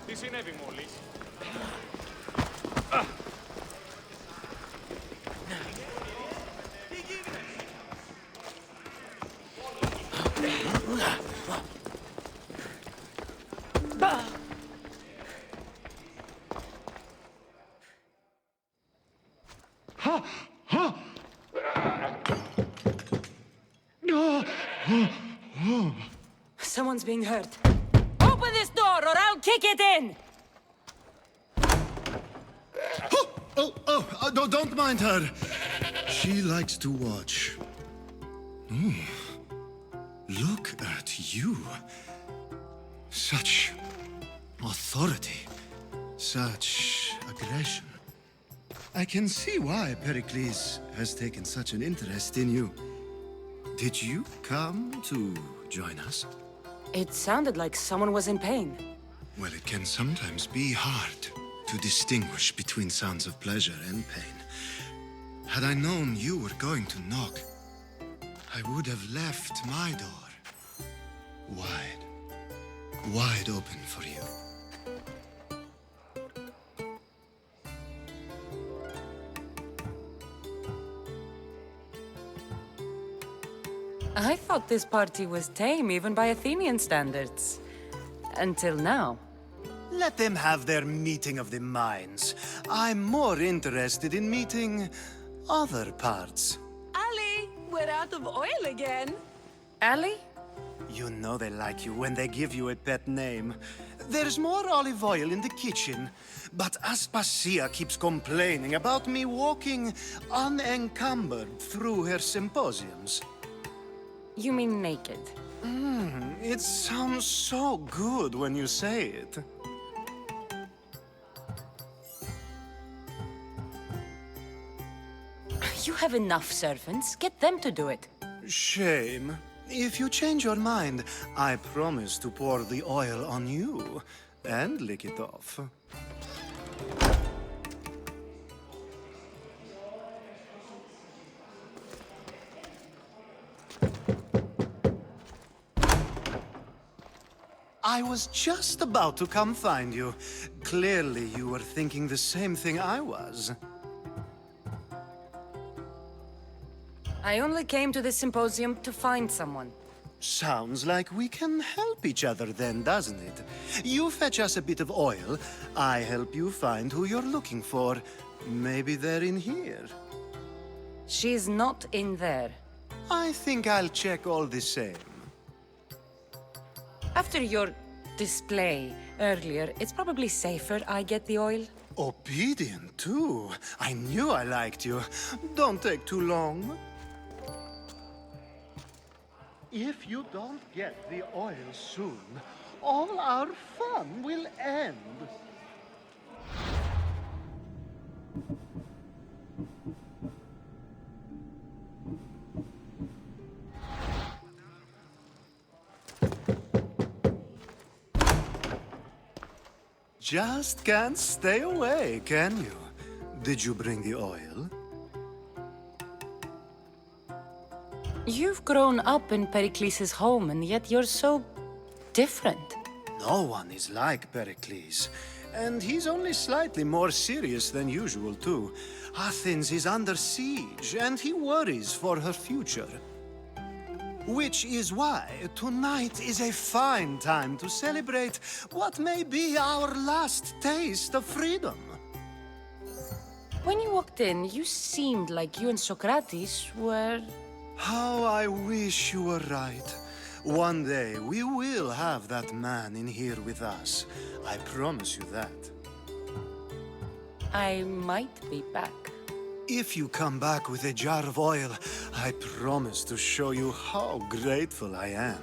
Τι συνέβη μόλις? Someone's being hurt. Open this door or I'll kick it in! No, don't mind her. She likes to watch. Look at you. Such authority. Such aggression. I can see why Pericles has taken such an interest in you. Did you come to join us? It sounded like someone was in pain. Well, it can sometimes be hard to distinguish between sounds of pleasure and pain. Had I known you were going to knock, I would have left my door wide open for you. I thought this party was tame even by Athenian standards. Until now. Let them have their meeting of the minds. I'm more interested in meeting other parts. Ali, we're out of oil again. Ali? You know they like you when they give you a pet name. There's more olive oil in the kitchen, but Aspasia keeps complaining about me walking unencumbered through her symposiums. You mean naked? It sounds so good when you say it. You have enough servants. Get them to do it. Shame. If you change your mind, I promise to pour the oil on you and lick it off. I was just about to come find you. Clearly, you were thinking the same thing I was. I only came to this symposium to find someone. Sounds like we can help each other then, doesn't it? You fetch us a bit of oil, I help you find who you're looking for. Maybe they're in here. She's not in there. I think I'll check all the same. After your display earlier, it's probably safer I get the oil. Obedient, too. I knew I liked you. Don't take too long. If you don't get the oil soon, all our fun will end. Just can't stay away, can you? Did you bring the oil? You've grown up in Pericles' home, and yet you're so different. No one is like Pericles. And he's only slightly more serious than usual, too. Athens is under siege, and he worries for her future. Which is why tonight is a fine time to celebrate what may be our last taste of freedom. When you walked in, you seemed like you and Socrates were... How I wish you were right. One day we will have that man in here with us. I promise you that. I might be back. If you come back with a jar of oil, I promise to show you how grateful I am.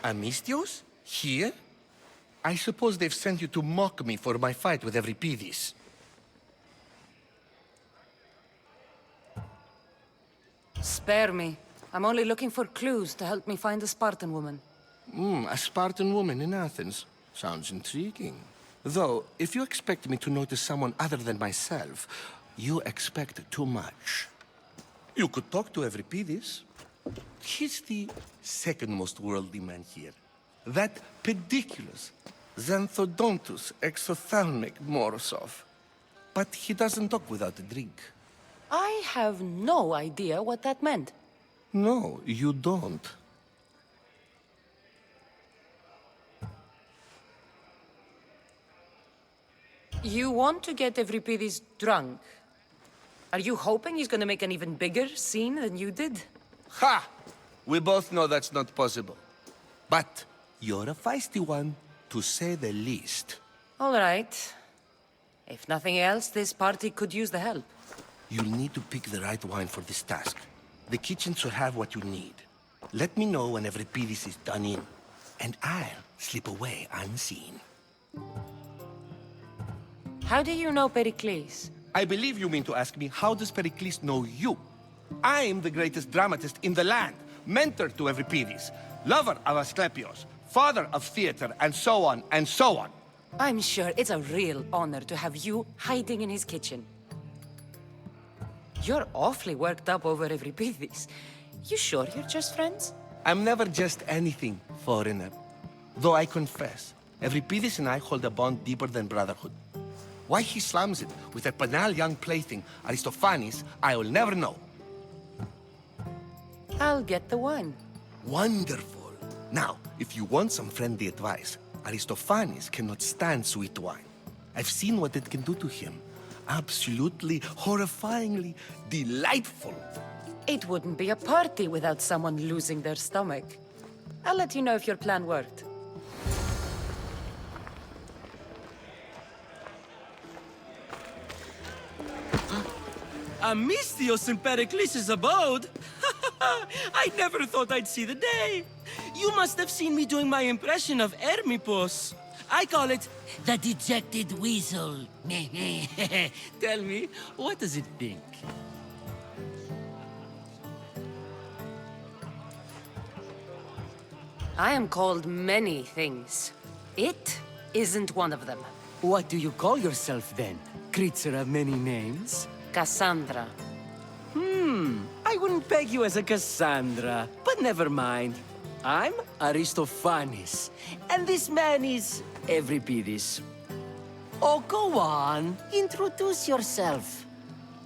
Amistios? Here? I suppose they've sent you to mock me for my fight with Euripides. Spare me. I'm only looking for clues to help me find the Spartan woman. A Spartan woman in Athens. Sounds intriguing. Though, if you expect me to notice someone other than myself, you expect too much. You could talk to Euripides. He's the second most worldly man here. That pediculous, xanthodontus exophthalmic Morosov. But he doesn't talk without a drink. I have no idea what that meant. No, you don't. You want to get Euripides drunk? Are you hoping he's gonna make an even bigger scene than you did? Ha! We both know that's not possible. But you're a feisty one, to say the least. All right. If nothing else, this party could use the help. You'll need to pick the right wine for this task. The kitchen should have what you need. Let me know when Euripides is done in, and I'll slip away unseen. How do you know Pericles? I believe you mean to ask me, how does Pericles know you? I'm the greatest dramatist in the land, mentor to Euripides, lover of Asclepios, father of theater, and so on, and so on. I'm sure it's a real honor to have you hiding in his kitchen. You're awfully worked up over Euripides. You sure you're just friends? I'm never just anything, foreigner. Though I confess, Euripides and I hold a bond deeper than brotherhood. Why he slams it with a banal young plaything, Aristophanes, I will never know. I'll get the wine. Wonderful. Now, if you want some friendly advice, Aristophanes cannot stand sweet wine. I've seen what it can do to him. Absolutely, horrifyingly delightful. It wouldn't be a party without someone losing their stomach. I'll let you know if your plan worked. Amistios in Pericles' abode? I never thought I'd see the day. You must have seen me doing my impression of Hermippos. I call it the dejected weasel. Tell me, what does it think? I am called many things. It isn't one of them. What do you call yourself then? Creature of many names? Cassandra. I wouldn't peg you as a Cassandra, but never mind. I'm Aristophanes, and this man is Euripides. Oh, go on. Introduce yourself.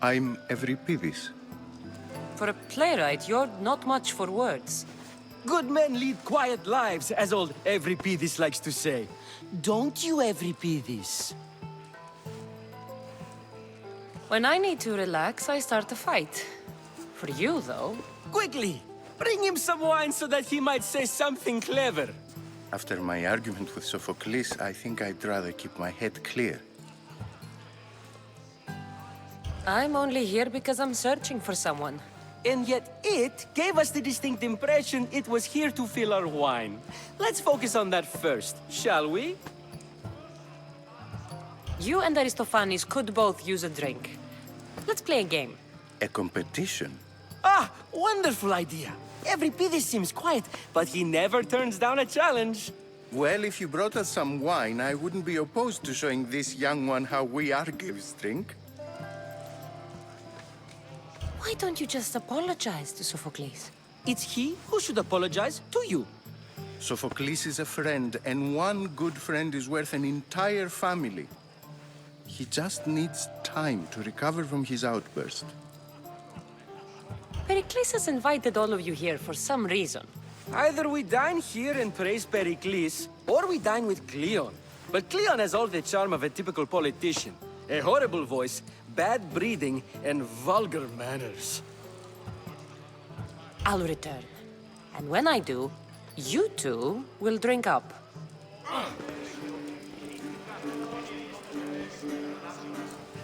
I'm Euripides. For a playwright, you're not much for words. Good men lead quiet lives, as old Euripides likes to say. Don't you, Euripides? When I need to relax, I start a fight. For you, though. Quickly! Bring him some wine so that he might say something clever. After my argument with Sophocles, I think I'd rather keep my head clear. I'm only here because I'm searching for someone. And yet it gave us the distinct impression it was here to fill our wine. Let's focus on that first, shall we? You and Aristophanes could both use a drink. Let's play a game. A competition? Ah, wonderful idea. Euripides seems quiet, but he never turns down a challenge. Well, if you brought us some wine, I wouldn't be opposed to showing this young one how we Argives drink. Why don't you just apologize to Sophocles? It's he who should apologize to you. Sophocles is a friend, and one good friend is worth an entire family. He just needs time to recover from his outburst. Pericles has invited all of you here for some reason. Either we dine here and praise Pericles, or we dine with Cleon. But Cleon has all the charm of a typical politician. A horrible voice, bad breeding, and vulgar manners. I'll return. And when I do, you two will drink up.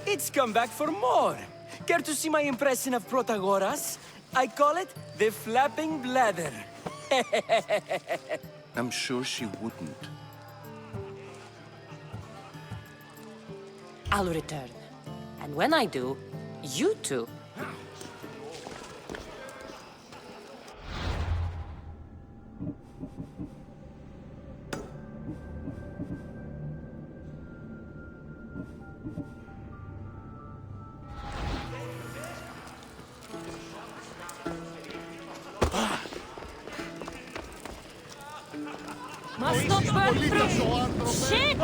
It's come back for more. Care to see my impression of Protagoras? I call it the flapping bladder. I'm sure she wouldn't. I'll return. And when I do, you two. Must not burn through. Shit!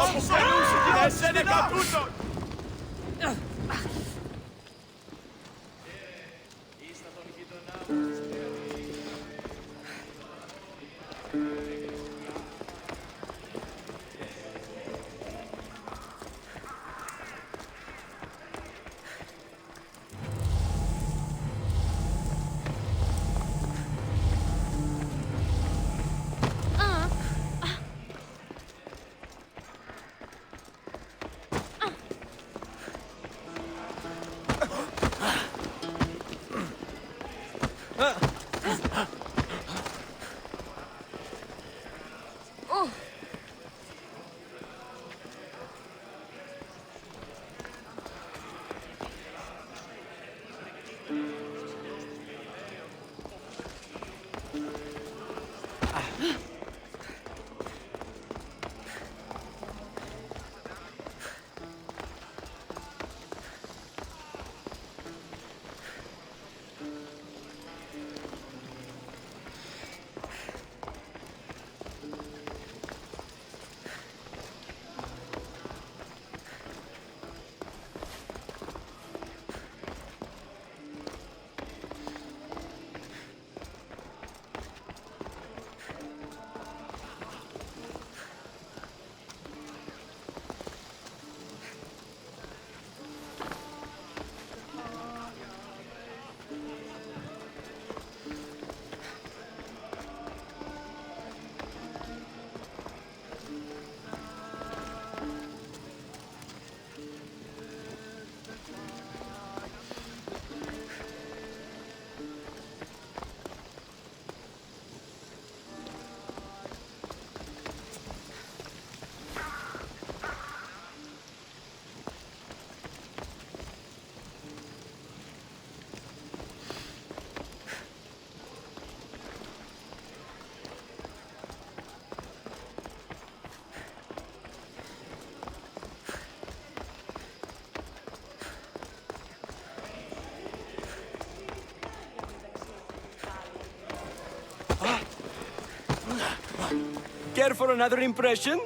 Care for another impression?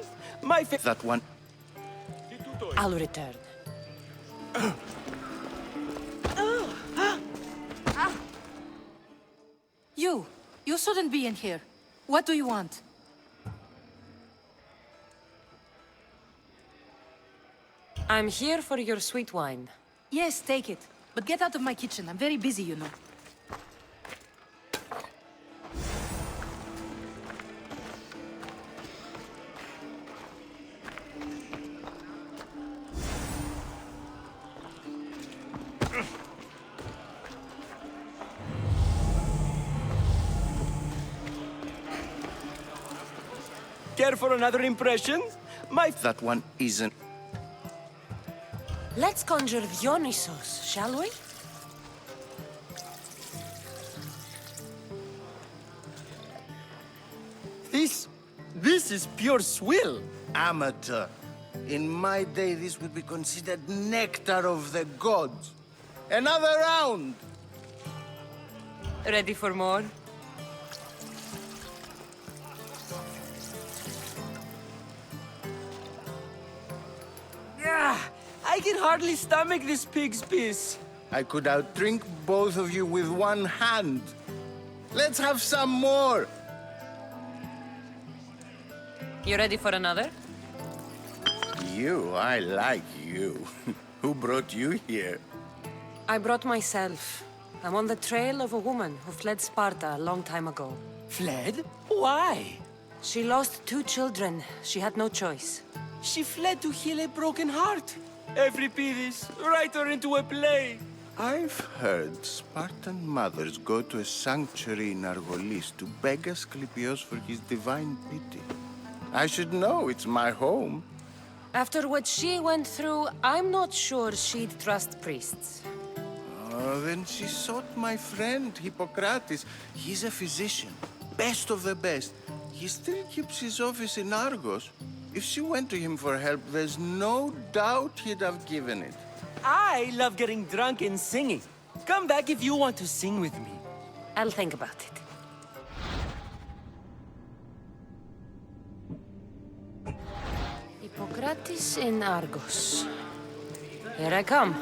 That one. I'll return. You shouldn't be in here. What do you want? I'm here for your sweet wine. Yes, take it. But get out of my kitchen. I'm very busy, you know. Care for another impression? That one isn't. Let's conjure Dionysos, shall we? This is pure swill. Amateur. In my day, this would be considered nectar of the gods. Another round! Ready for more? I can hardly stomach this pig's piss. I could outdrink both of you with one hand. Let's have some more! You ready for another? You, I like you. Who brought you here? I brought myself. I'm on the trail of a woman who fled Sparta a long time ago. Fled? Why? She lost 2 children. She had no choice. She fled to heal a broken heart. Every Pidis, write her into a play. I've heard Spartan mothers go to a sanctuary in Argolis to beg Asclepios for his divine pity. I should know, it's my home. After what she went through, I'm not sure she'd trust priests. Oh, then she sought my friend, Hippocrates. He's a physician, best of the best. He still keeps his office in Argos. If she went to him for help, there's no doubt he'd have given it. I love getting drunk and singing. Come back if you want to sing with me. I'll think about it. Hippocrates in Argos. Here I come.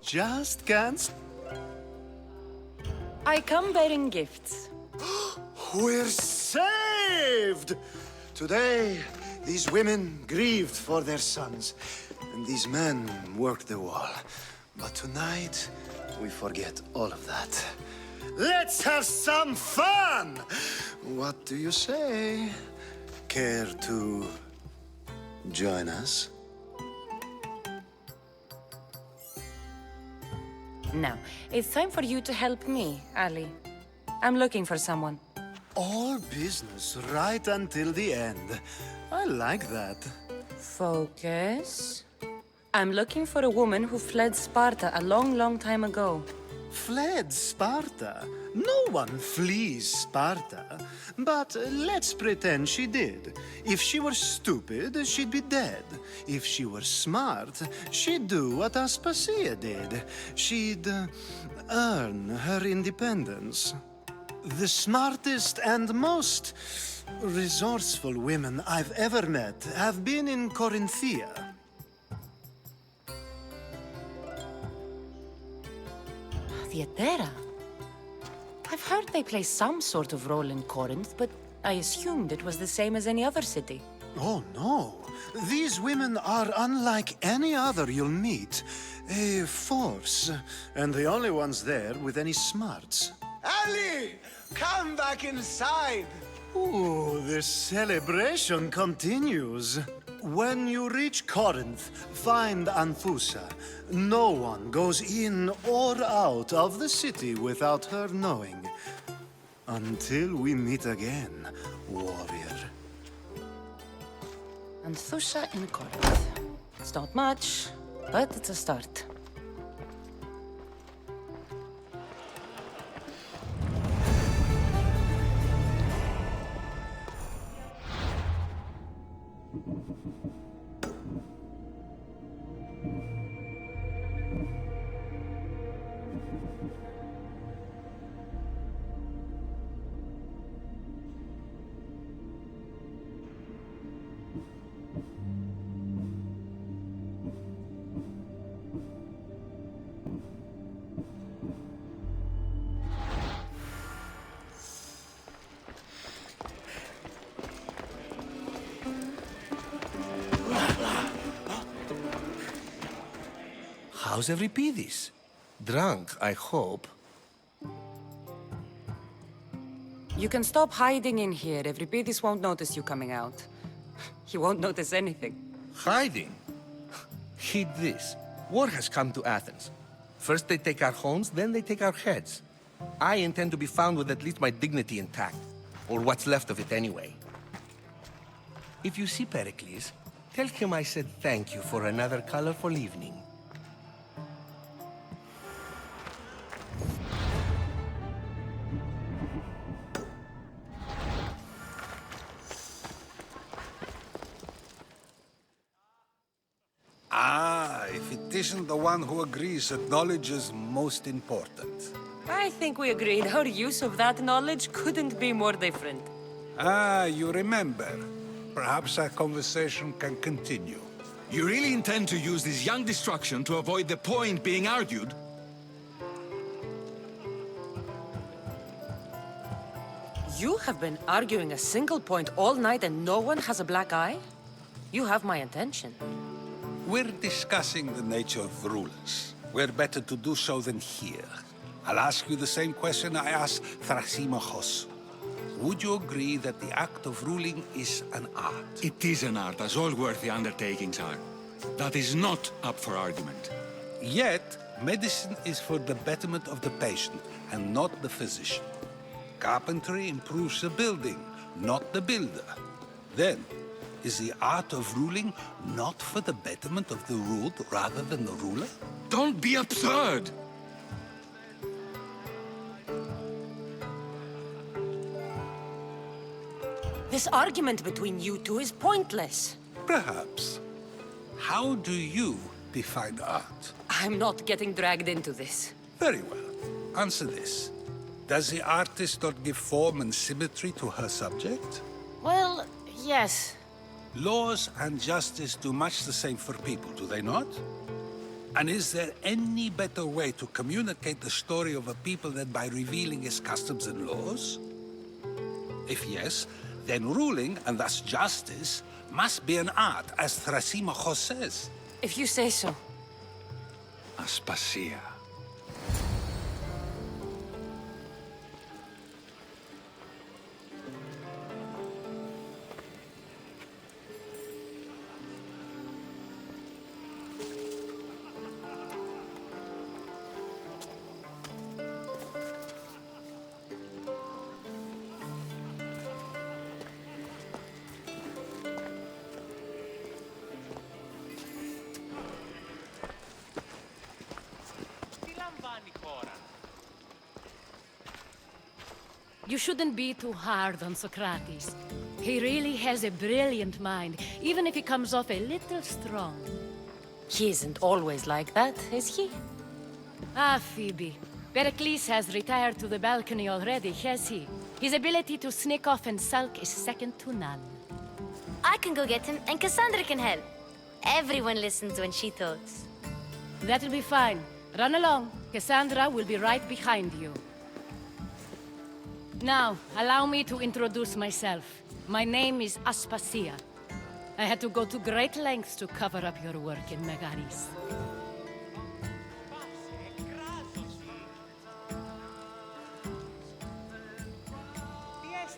Just can't. I come bearing gifts. We're saved! Today, these women grieved for their sons, and these men worked the wall. But tonight, we forget all of that. Let's have some fun! What do you say? Care to join us? Now, it's time for you to help me, Ali. I'm looking for someone. All business right until the end. I like that. Focus. I'm looking for a woman who fled Sparta a long, long time ago. Fled Sparta? No one flees Sparta. But let's pretend she did. If she were stupid, she'd be dead. If she were smart, she'd do what Aspasia did. She'd earn her independence. The smartest and most resourceful women I've ever met have been in Corinthia. Theatera? I've heard they play some sort of role in Corinth, but I assumed it was the same as any other city. Oh, no. These women are unlike any other you'll meet. A force, and the only ones there with any smarts. Ali! Come back inside! Ooh, the celebration continues. When you reach Corinth, find Anthusa. No one goes in or out of the city without her knowing. Until we meet again, warrior. Anthusa in Corinth. It's not much, but it's a start. How's Euripides? Drunk, I hope. You can stop hiding in here. Euripides won't notice you coming out. He won't notice anything. Hiding? Heed this. War has come to Athens. First they take our homes, then they take our heads. I intend to be found with at least my dignity intact. Or what's left of it anyway. If you see Pericles, tell him I said thank you for another colorful evening. If it isn't the one who agrees that knowledge is most important. I think we agreed our use of that knowledge couldn't be more different. You remember. Perhaps our conversation can continue. You really intend to use this young destruction to avoid the point being argued? You have been arguing a single point all night and no one has a black eye? You have my attention. We're discussing the nature of rulers. Where better to do so than here? I'll ask you the same question I asked Thrasimachos. Would you agree that the act of ruling is an art? It is an art, as all worthy undertakings are. That is not up for argument. Yet, medicine is for the betterment of the patient and not the physician. Carpentry improves the building, not the builder. Then, is the art of ruling not for the betterment of the ruled rather than the ruler? Don't be absurd! This argument between you two is pointless. Perhaps. How do you define art? I'm not getting dragged into this. Very well. Answer this. Does the artist not give form and symmetry to her subject? Well, yes. Laws and justice do much the same for people, do they not? And is there any better way to communicate the story of a people than by revealing its customs and laws? If yes, then ruling, and thus justice, must be an art, as Thrasimachos says. If you say so. Aspasia. You shouldn't be too hard on Socrates. He really has a brilliant mind, even if he comes off a little strong. He isn't always like that, is he? Ah, Phoebe. Pericles has retired to the balcony already, has he? His ability to sneak off and sulk is second to none. I can go get him, and Cassandra can help. Everyone listens when she talks. That'll be fine. Run along. Cassandra will be right behind you. Now, allow me to introduce myself. My name is Aspasia. I had to go to great lengths to cover up your work in Megaris.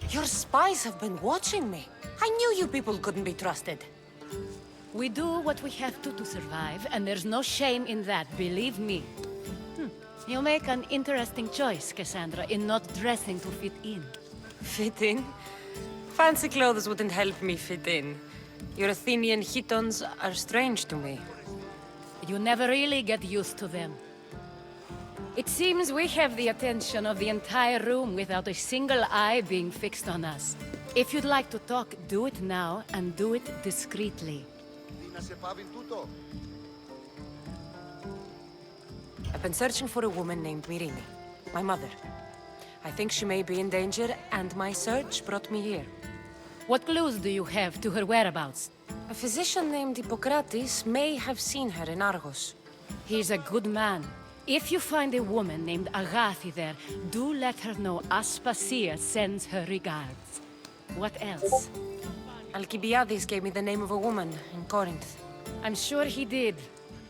Your spies have been watching me. I knew you people couldn't be trusted. We do what we have to survive, and there's no shame in that, believe me. You make an interesting choice, Cassandra, in not dressing to fit in. Fit in? Fancy clothes wouldn't help me fit in. Your Athenian chitons are strange to me. You never really get used to them. It seems we have the attention of the entire room without a single eye being fixed on us. If you'd like to talk, do it now, and do it discreetly. I've been searching for a woman named Myrine, my mother. I think she may be in danger, and my search brought me here. What clues do you have to her whereabouts? A physician named Hippocrates may have seen her in Argos. He's a good man. If you find a woman named Agathi there, do let her know Aspasia sends her regards. What else? Alcibiades gave me the name of a woman in Corinth. I'm sure he did.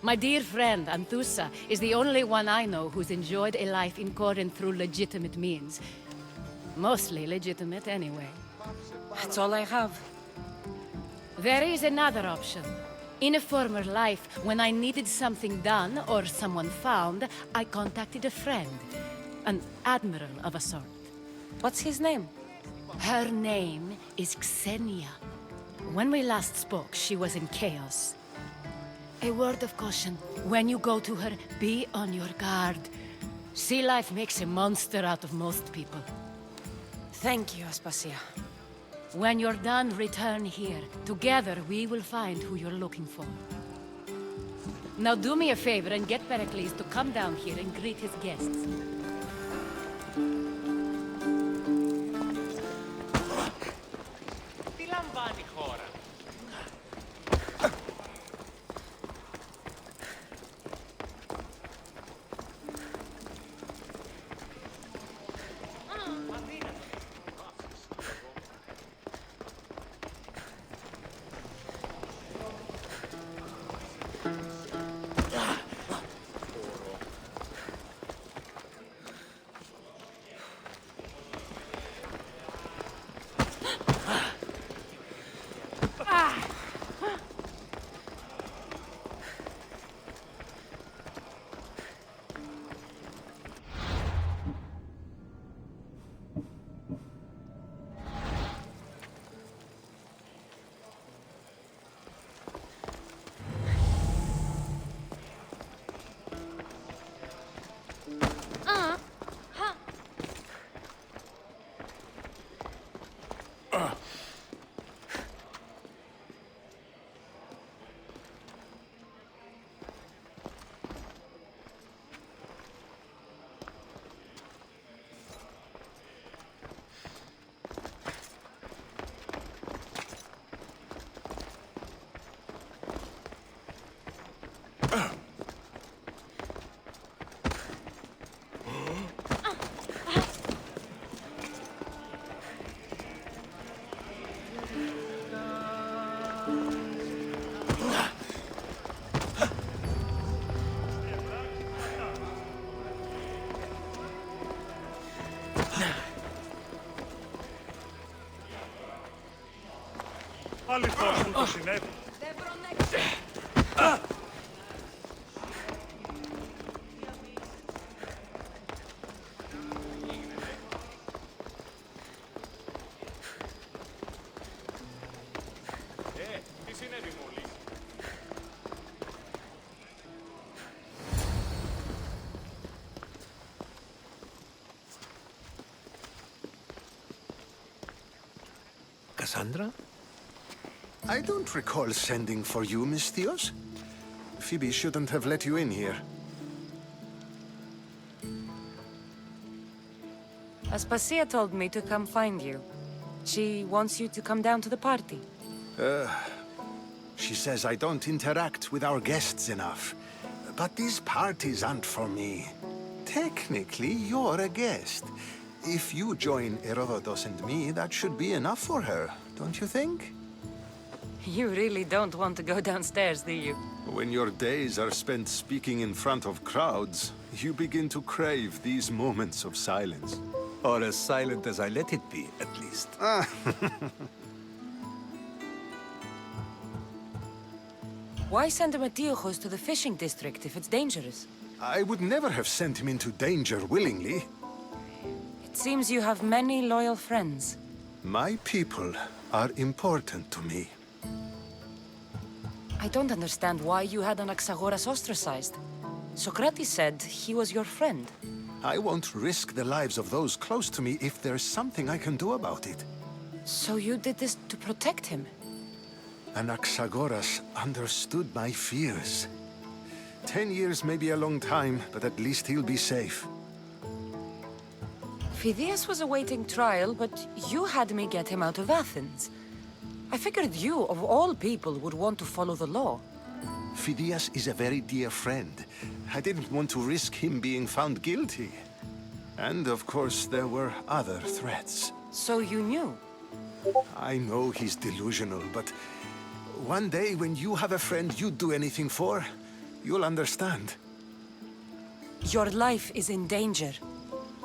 My dear friend, Anthusa, is the only one I know who's enjoyed a life in Corinth through legitimate means. Mostly legitimate, anyway. That's all I have. There is another option. In a former life, when I needed something done or someone found, I contacted a friend. An admiral of a sort. What's his name? Her name is Xenia. When we last spoke, she was in chaos. A word of caution. When you go to her, be on your guard. Sea life makes a monster out of most people. Thank you, Aspasia. When you're done, return here. Together, we will find who you're looking for. Now do me a favor and get Pericles to come down here and greet his guests. αληθώσουν το συνέβη. Τι συνέβη μόλις? Cassandra? I don't recall sending for you, Miss Theos. Phoebe shouldn't have let you in here. Aspasia told me to come find you. She wants you to come down to the party. She says I don't interact with our guests enough. But these parties aren't for me. Technically, you're a guest. If you join Herodotus and me, that should be enough for her, don't you think? You really don't want to go downstairs, do you? When your days are spent speaking in front of crowds, you begin to crave these moments of silence. Or as silent as I let it be, at least. Why send Metiochos to the fishing district if it's dangerous? I would never have sent him into danger willingly. It seems you have many loyal friends. My people are important to me. I don't understand why you had Anaxagoras ostracized. Socrates said he was your friend. I won't risk the lives of those close to me if there's something I can do about it. So you did this to protect him? Anaxagoras understood my fears. 10 years may be a long time, but at least he'll be safe. Phidias was awaiting trial, but you had me get him out of Athens. I figured you, of all people, would want to follow the law. Phidias is a very dear friend. I didn't want to risk him being found guilty. And of course, there were other threats. So you knew? I know he's delusional, but one day when you have a friend you'd do anything for, you'll understand. Your life is in danger.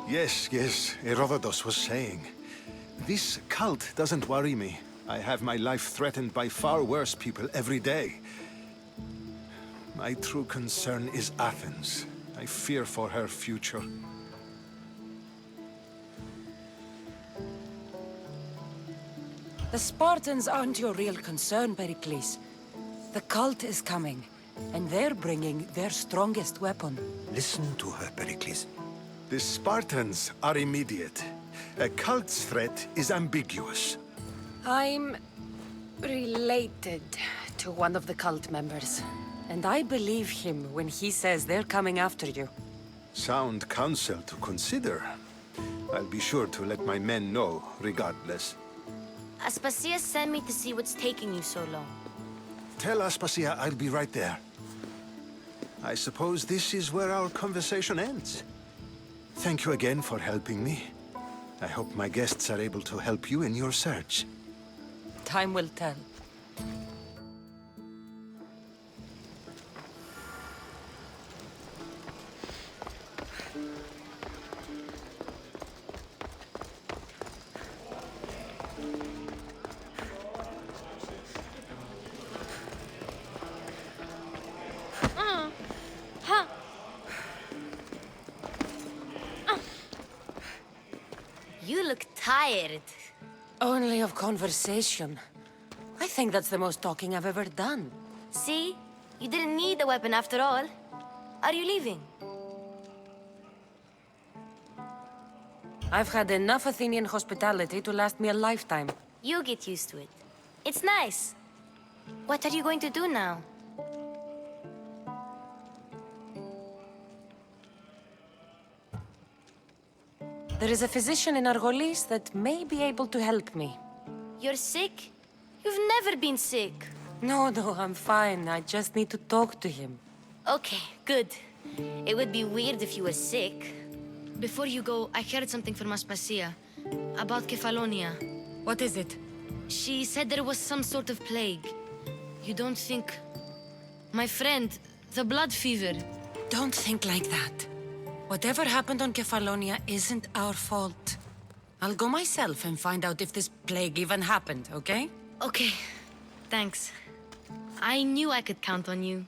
Yes, Herodotus was saying. This cult doesn't worry me. I have my life threatened by far worse people every day. My true concern is Athens. I fear for her future. The Spartans aren't your real concern, Pericles. The cult is coming, and they're bringing their strongest weapon. Listen to her, Pericles. The Spartans are immediate. A cult's threat is ambiguous. I'm related to one of the cult members. And I believe him when he says they're coming after you. Sound counsel to consider. I'll be sure to let my men know, regardless. Aspasia sent me to see what's taking you so long. Tell Aspasia I'll be right there. I suppose this is where our conversation ends. Thank you again for helping me. I hope my guests are able to help you in your search. Time will tell. You look tired. Only of conversation. I think that's the most talking I've ever done. See? You didn't need the weapon after all. Are you leaving? I've had enough Athenian hospitality to last me a lifetime. You get used to it. It's nice. What are you going to do now? There is a physician in Argolis that may be able to help me. You're sick? You've never been sick. No, I'm fine. I just need to talk to him. Okay, good. It would be weird if you were sick. Before you go, I heard something from Aspasia. About Kefalonia. What is it? She said there was some sort of plague. You don't think... My friend, the blood fever. Don't think like that. Whatever happened on Kefalonia isn't our fault. I'll go myself and find out if this plague even happened, okay? Okay. Thanks. I knew I could count on you.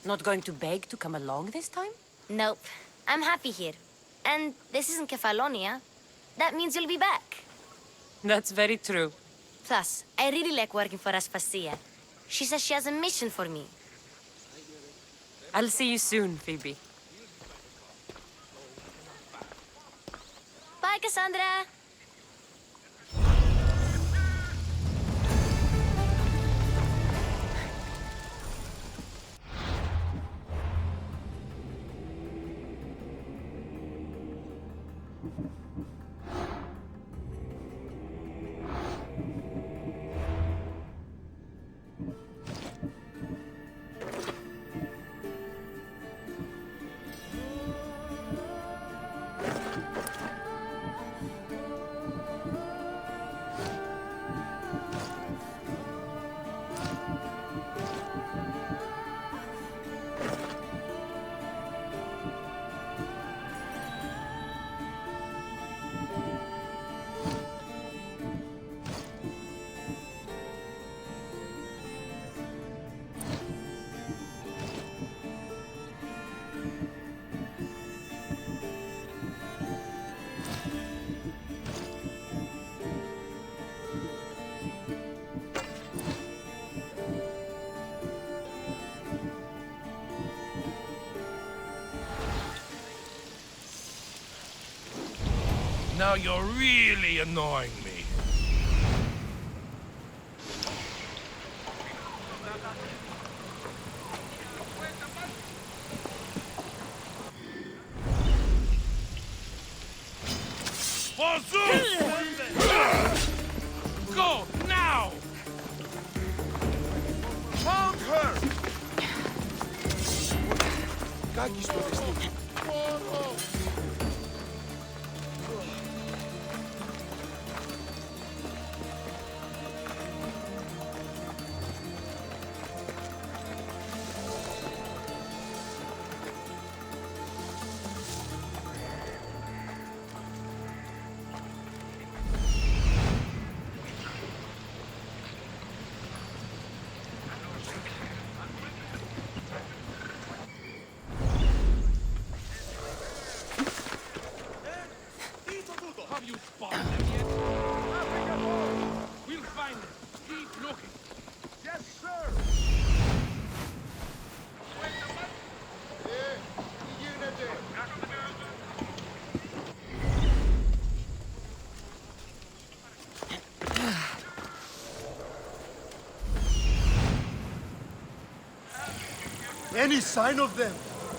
Not going to beg to come along this time? Nope. I'm happy here. And this isn't Kefalonia. That means you'll be back. That's very true. Plus, I really like working for Aspasia. She says she has a mission for me. I'll see you soon, Phoebe. Bye, Cassandra! Now you're really annoying me. Go, now! Found her! Κάκι στο δεστή. Have you spotted them yet? We'll find them. Keep looking. Yes, sir! Any sign of them?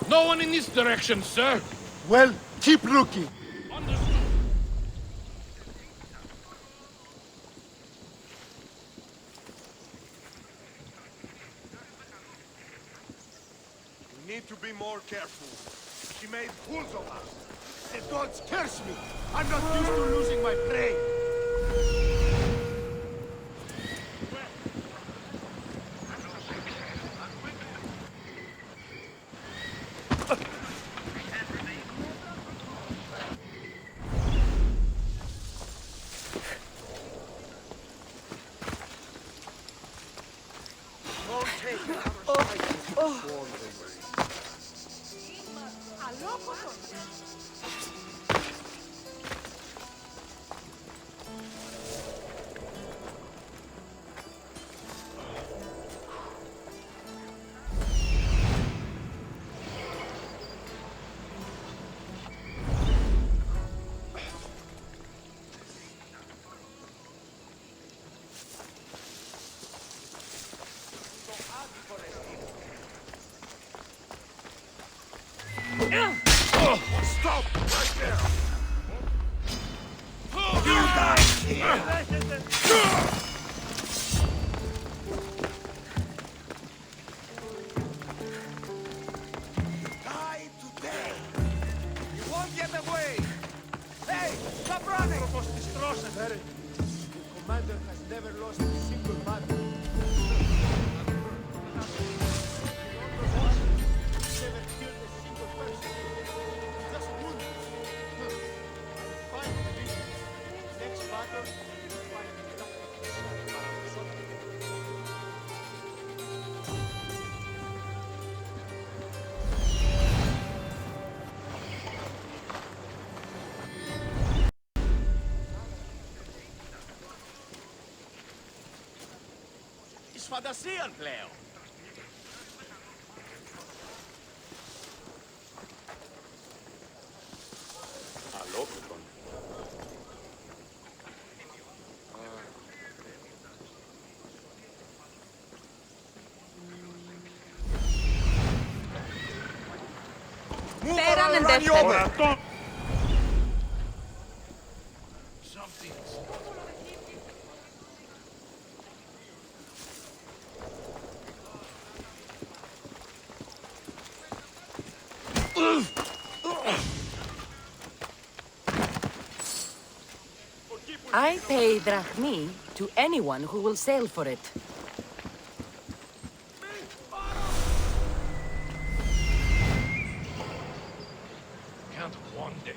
No one in this direction, sir. Well, keep looking. Understood. We need to be more careful. She made fools of us. The gods curse me! I'm not used to losing my prey! Stop right there! You die here! Die today! You won't get away! Hey, stop running! The commander has never lost Φαντασίαν πλέον. Αλόκοτον. Πέραν δεύτερο. I pay drachmi to anyone who will sail for it. Can't wander.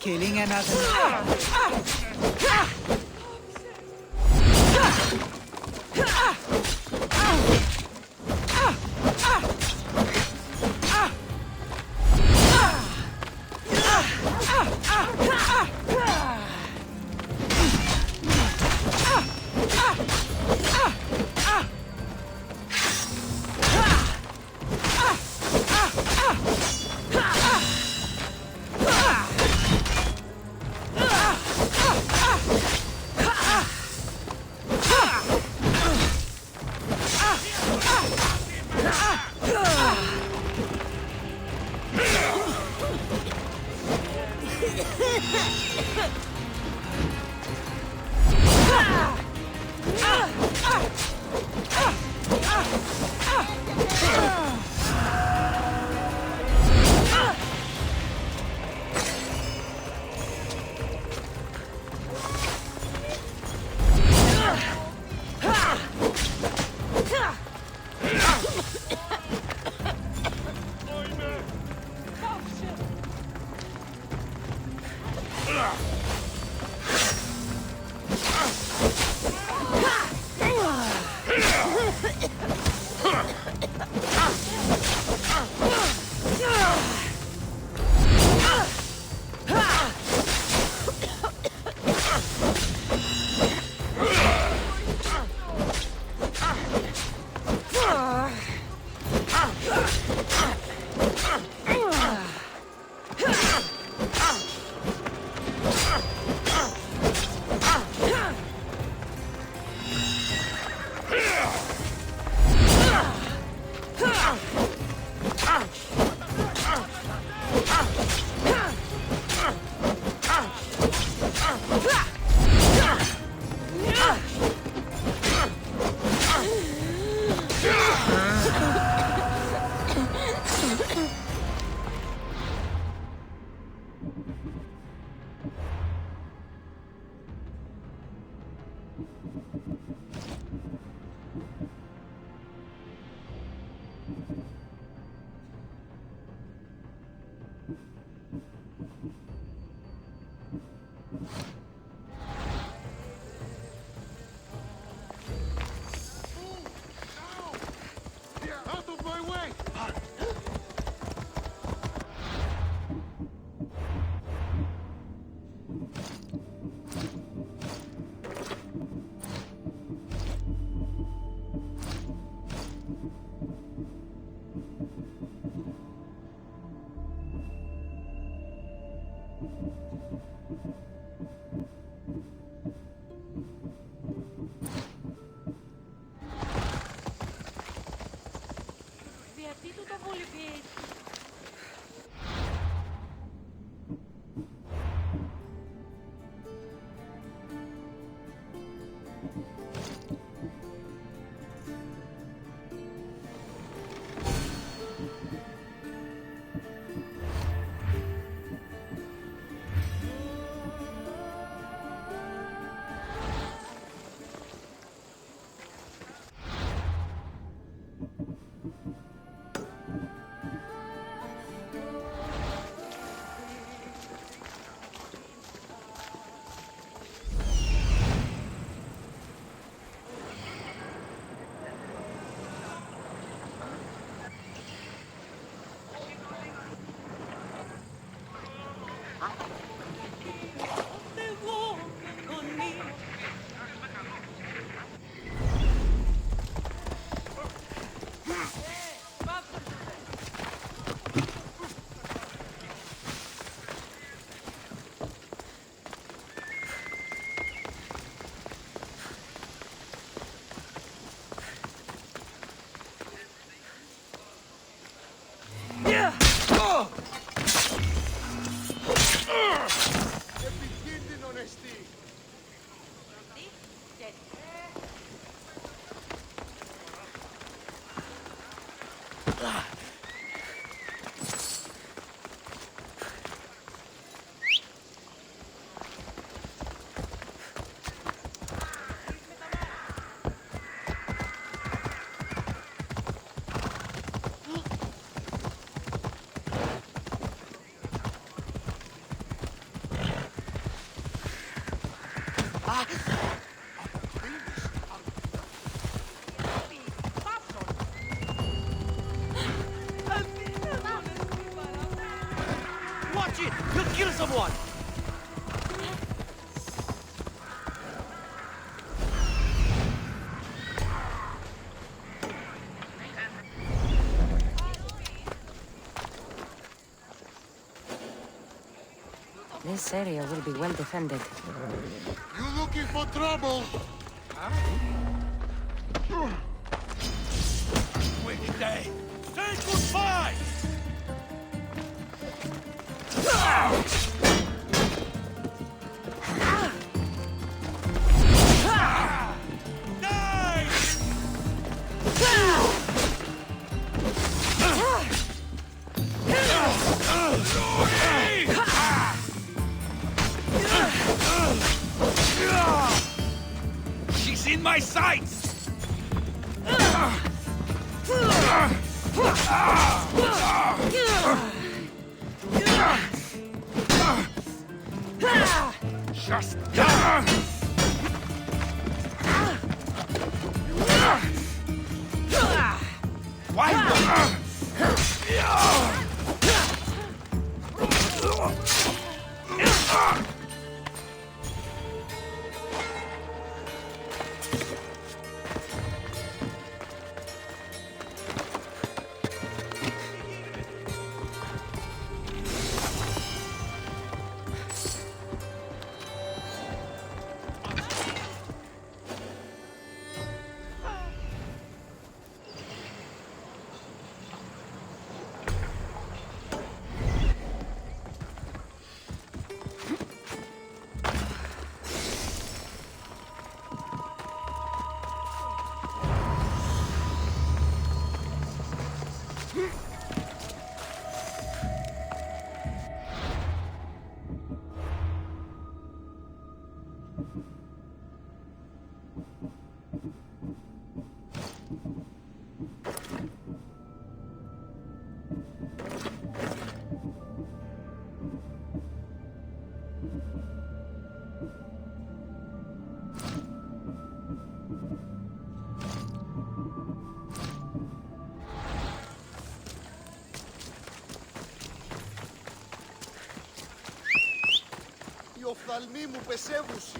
Killing another. Out of my way! Watch it! You'll kill someone! This area will be well defended. You looking for trouble? Wicked day. Say goodbye! She's in my sights! Just why? Η οφθαλμή μου πεσέβουση.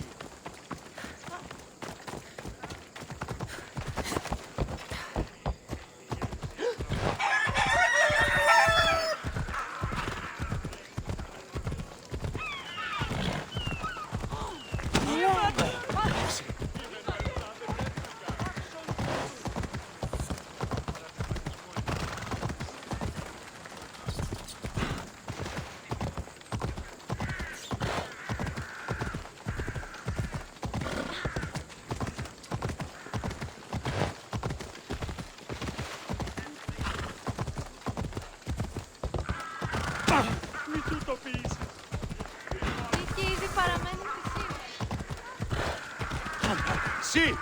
Sì!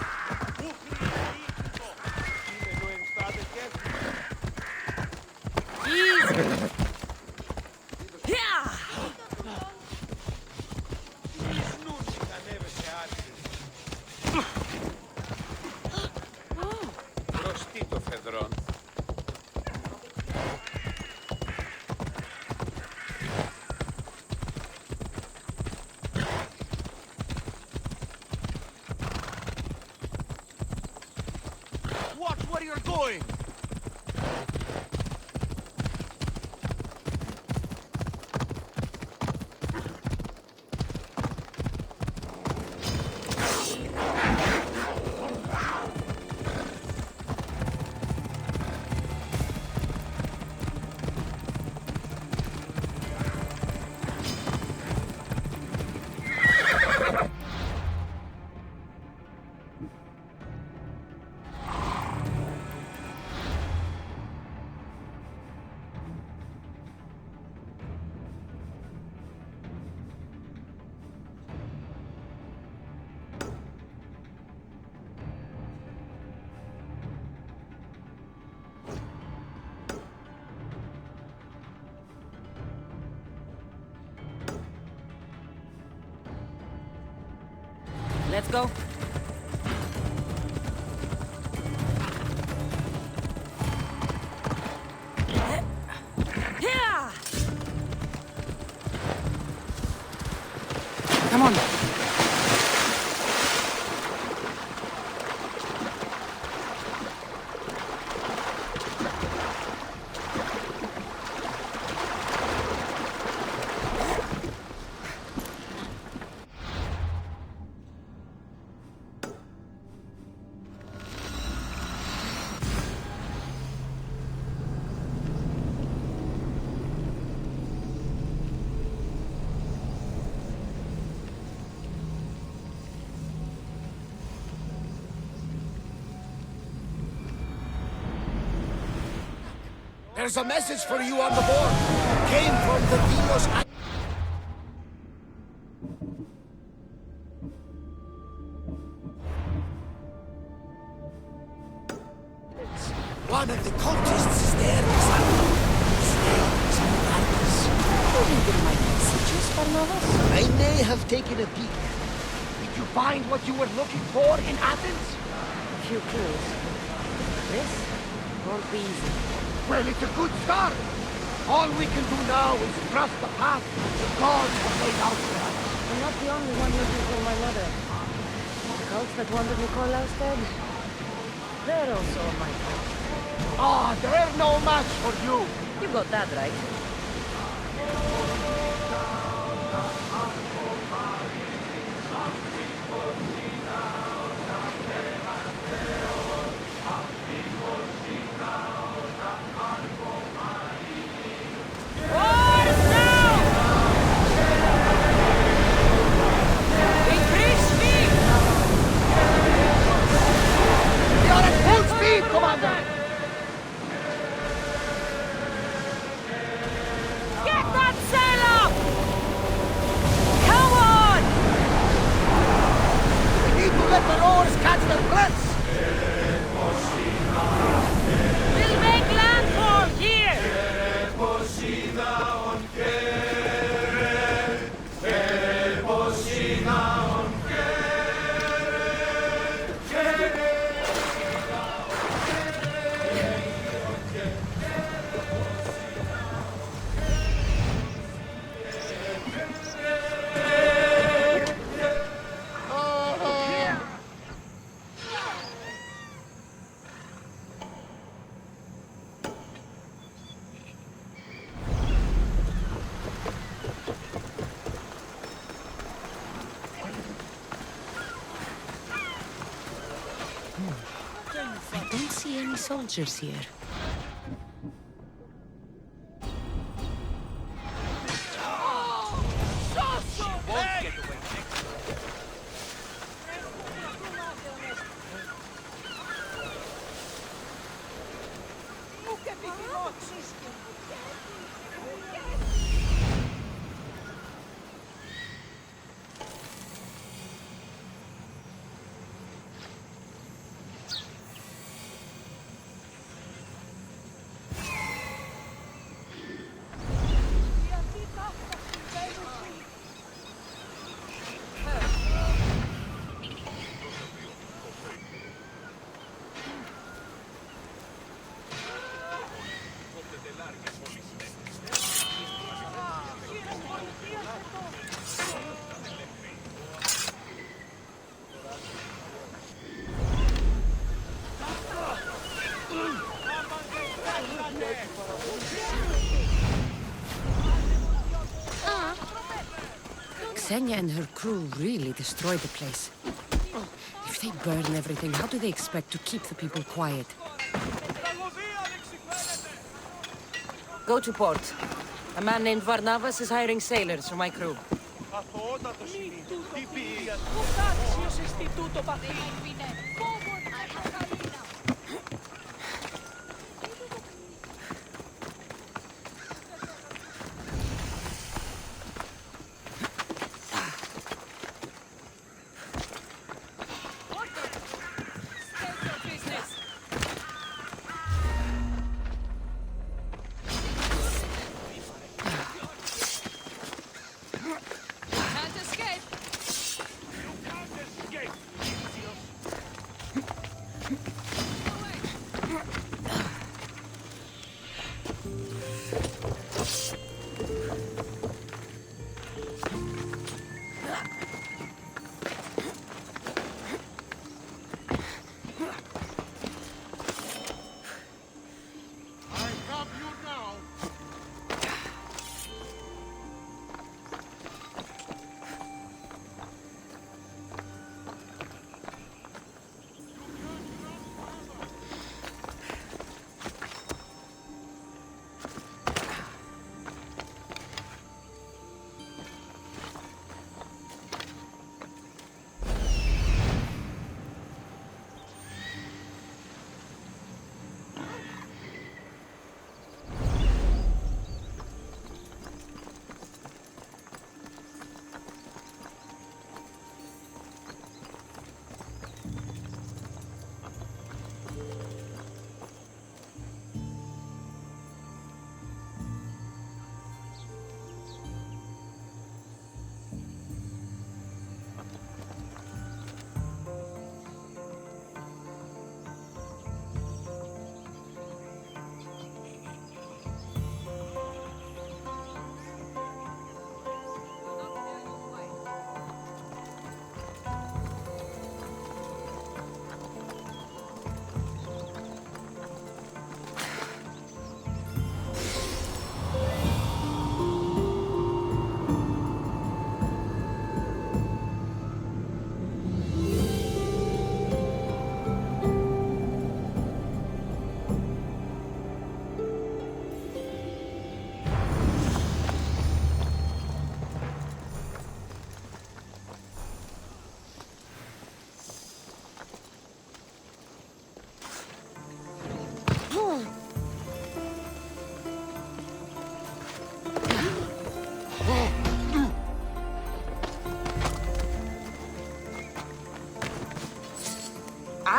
Προστίτο φεδρόν. Watch where you're going! Let's go. Come on. There's a message for you on the board. Came from the Delos. One of the cultists is there, Cassandra. His name is Odyssey. Reading my messages, Barnabas? I may have taken a peek. Did you find what you were looking for in Athens? A few clues. This won't be easy. Well, it's a good start. All we can do now is trust the path the gods have laid out for us. I'm not the only one looking for my mother. The cults that wanted Nikolaus dead, they're also on my trail. Ah, they're no match for you. You got that right. I don't see any soldiers here. Ksenia and her crew really destroyed the place. If they burn everything, how do they expect to keep the people quiet? Go to port. A man named Varnavas is hiring sailors for my crew.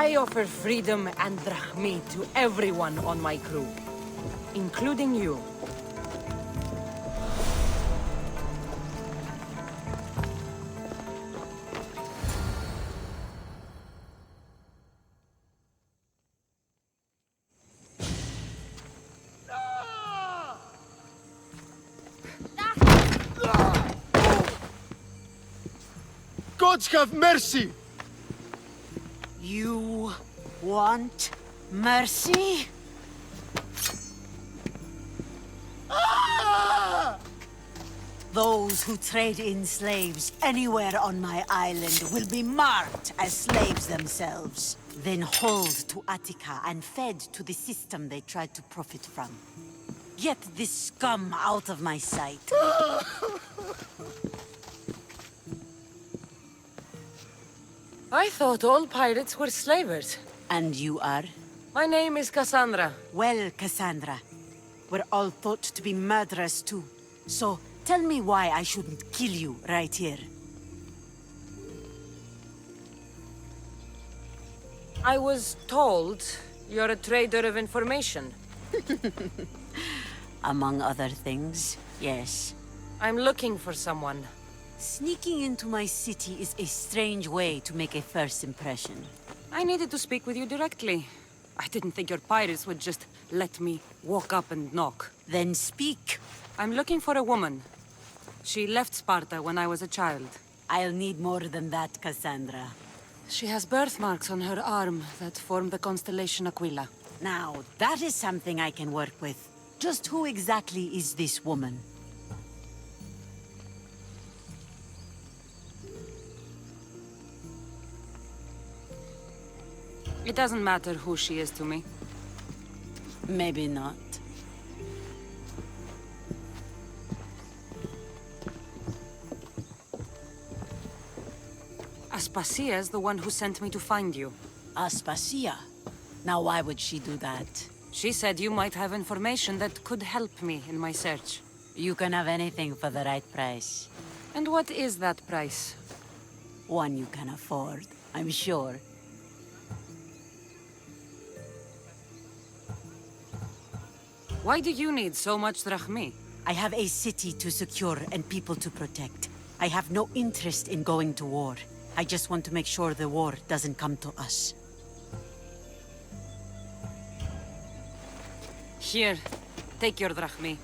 I offer freedom and drachmi to everyone on my crew, including you. Gods have mercy! You want mercy? Ah! Those who trade in slaves anywhere on my island will be marked as slaves themselves, then hauled to Attica and fed to the system they tried to profit from. Get this scum out of my sight. I thought all pirates were slavers. And you are? My name is Cassandra. Well, Cassandra, we're all thought to be murderers too. So, tell me why I shouldn't kill you right here. I was told you're a trader of information. Among other things, yes. I'm looking for someone. Sneaking into my city is a strange way to make a first impression. I needed to speak with you directly. I didn't think your pirates would just let me walk up and knock. Then speak. I'm looking for a woman. She left Sparta when I was a child. I'll need more than that, Cassandra. She has birthmarks on her arm that form the constellation Aquila. Now, that is something I can work with. Just who exactly is this woman? It doesn't matter who she is to me. Maybe not. Aspasia's the one who sent me to find you. Aspasia? Now why would she do that? She said you might have information that could help me in my search. You can have anything for the right price. And what is that price? One you can afford, I'm sure. Why do you need so much drachmi? I have a city to secure and people to protect. I have no interest in going to war. I just want to make sure the war doesn't come to us. Here, take your drachmi.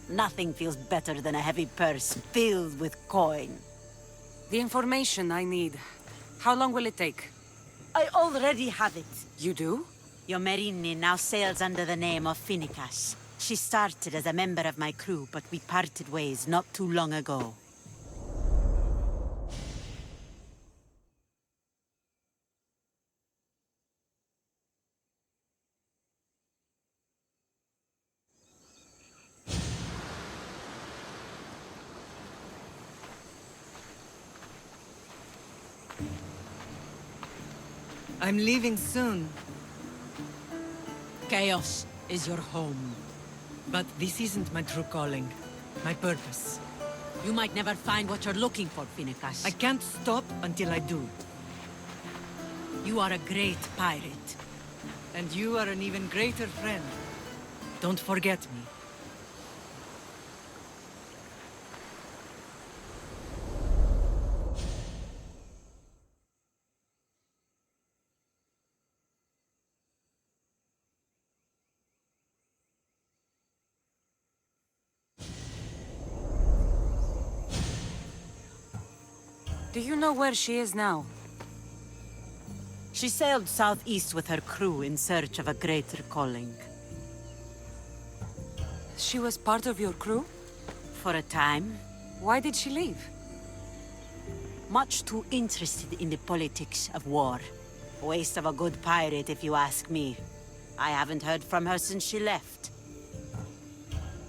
Nothing feels better than a heavy purse filled with coin. The information I need. How long will it take? I already have it. You do? Yomerini now sails under the name of Finicas. She started as a member of my crew, but we parted ways not too long ago. I'm leaving soon. Chaos is your home. But this isn't my true calling. My purpose. You might never find what you're looking for, Finicas. I can't stop until I do. You are a great pirate. And you are an even greater friend. Don't forget me. Do you know where she is now? She sailed southeast with her crew in search of a greater calling. She was part of your crew? For a time. Why did she leave? Much too interested in the politics of war. Waste of a good pirate, if you ask me. I haven't heard from her since she left.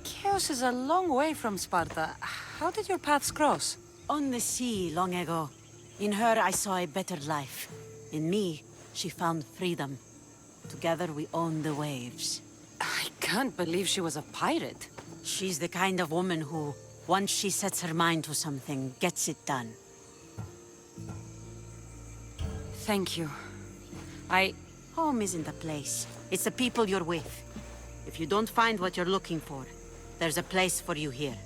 Chaos is a long way from Sparta. How did your paths cross? On the sea, long ago. In her, I saw a better life. In me, she found freedom. Together, we owned the waves. I can't believe she was a pirate. She's the kind of woman who, once she sets her mind to something, gets it done. Thank you. Home isn't a place. It's the people you're with. If you don't find what you're looking for, there's a place for you here.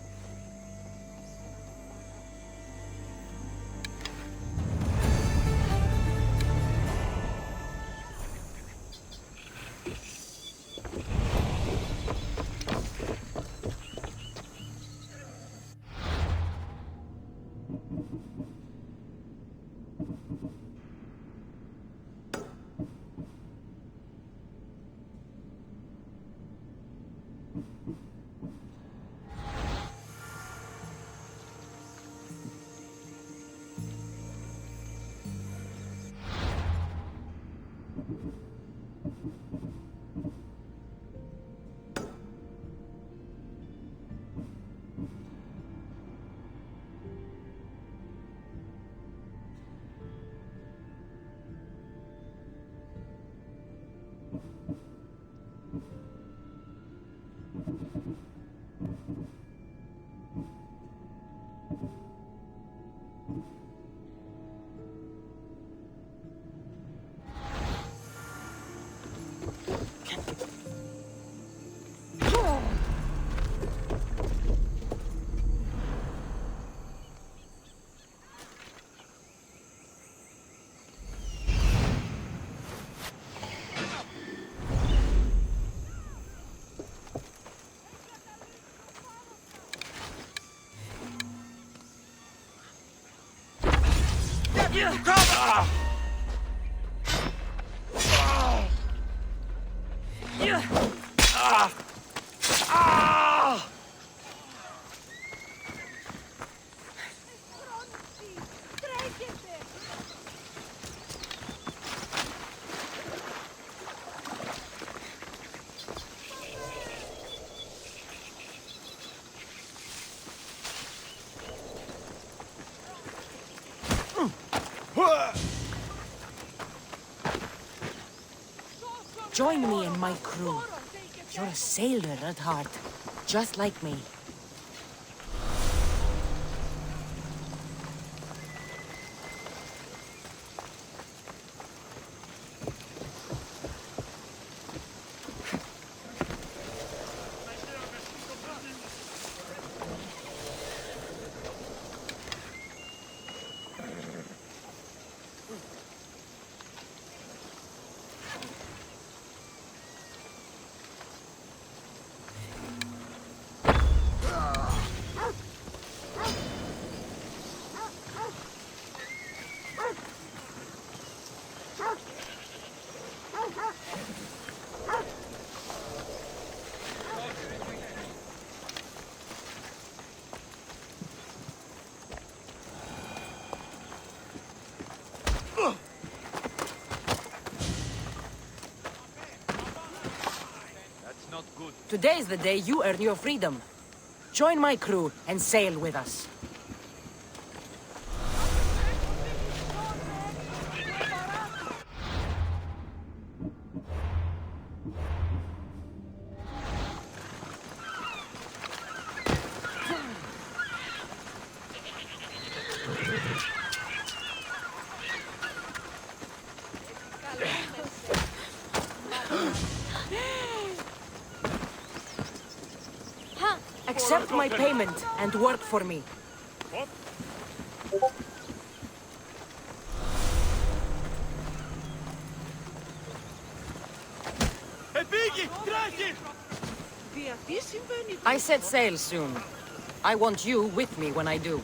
Join me and my crew. You're a sailor at heart, just like me. Today is the day you earn your freedom. Join my crew and sail with us. Accept my payment and work for me. I set sail soon. I want you with me when I do.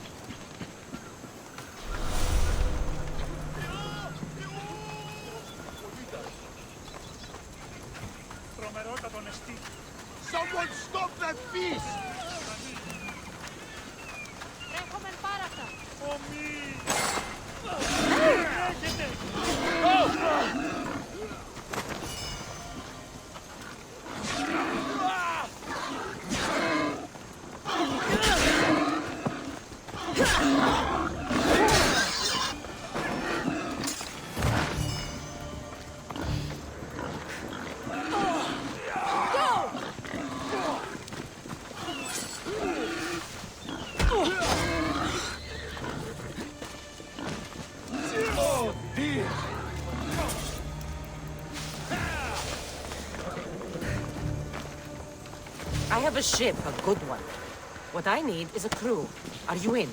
Someone stop that beast! I have a ship, a good one. What I need is a crew. Are you in?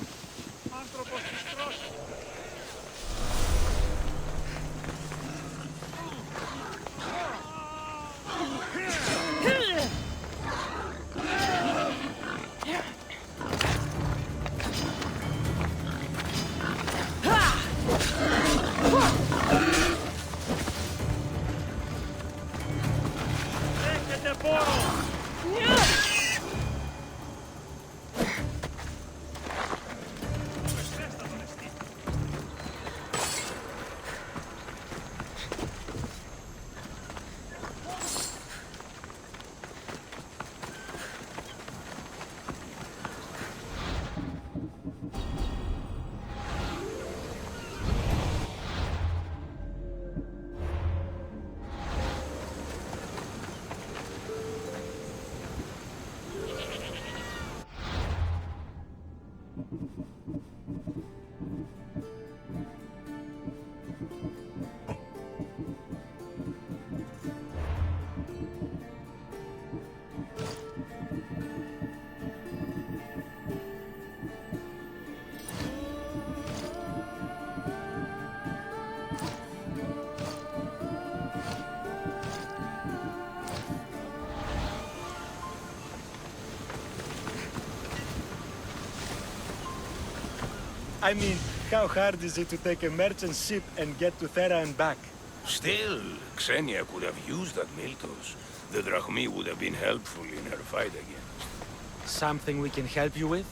I mean, how hard is it to take a merchant ship and get to Thera and back? Still, Xenia could have used that Miltos. The Drachmi would have been helpful in her fight against. Something we can help you with?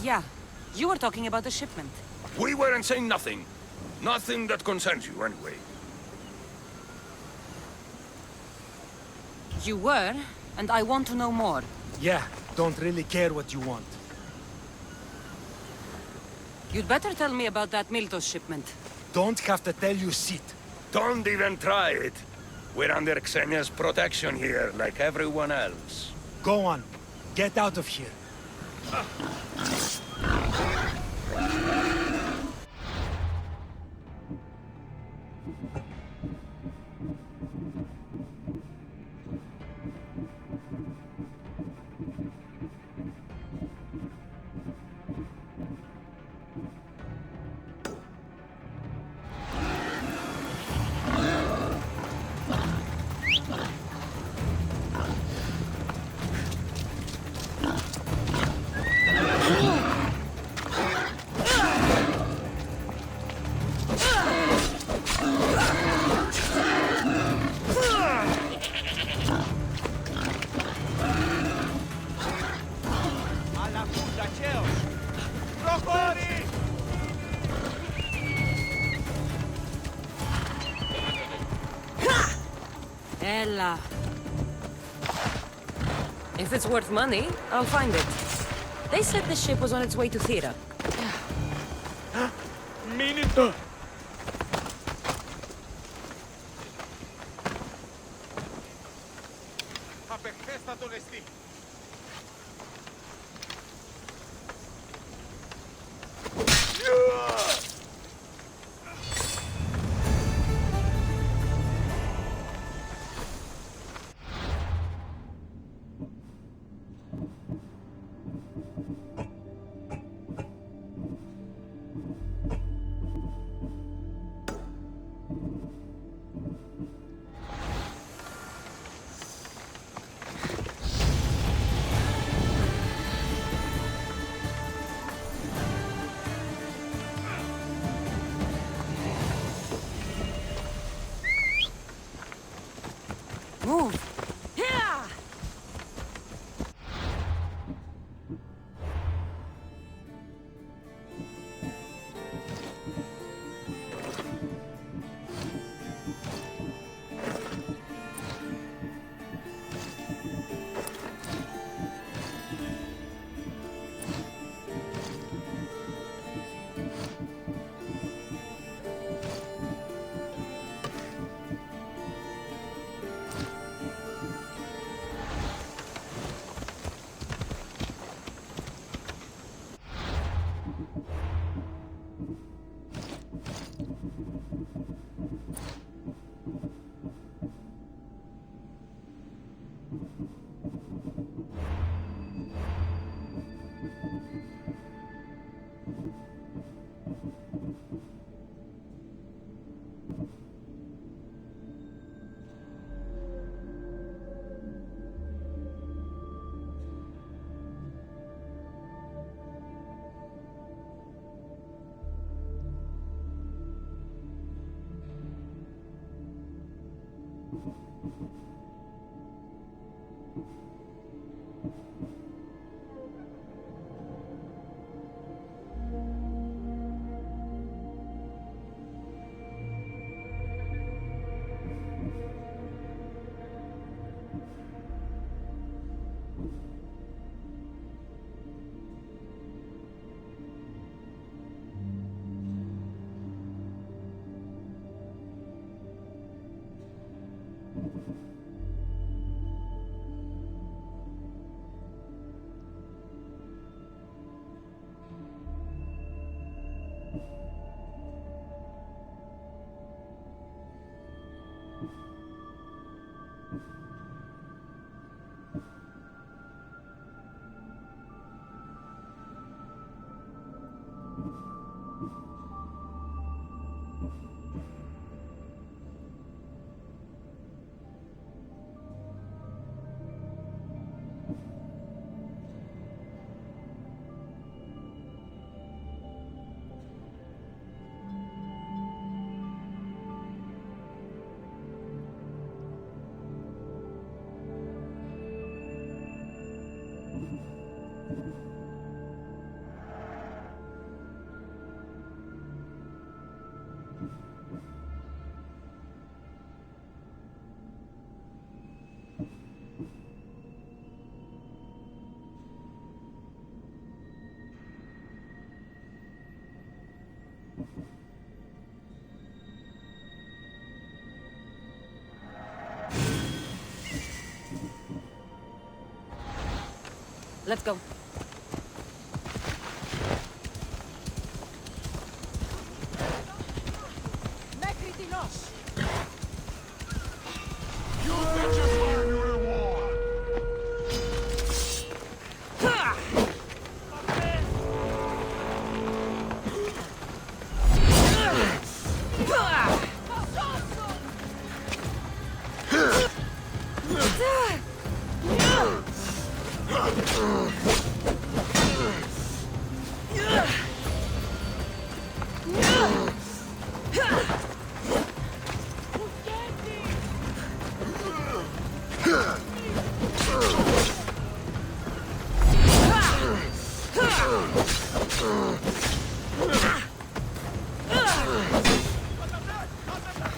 Yeah. You were talking about the shipment. We weren't saying nothing. Nothing that concerns you, anyway. You were, and I want to know more. Yeah, don't really care what you want. You'd better tell me about that Miltos shipment. don't have to tell you sit. Don't even try it. We're under Xenia's protection here, like everyone else. Go on. Get out of here. Ella. If it's worth money, I'll find it. They said the ship was on its way to Thera. Minute! Απεχθέστατον εστί. Move! Yeah! Let's go.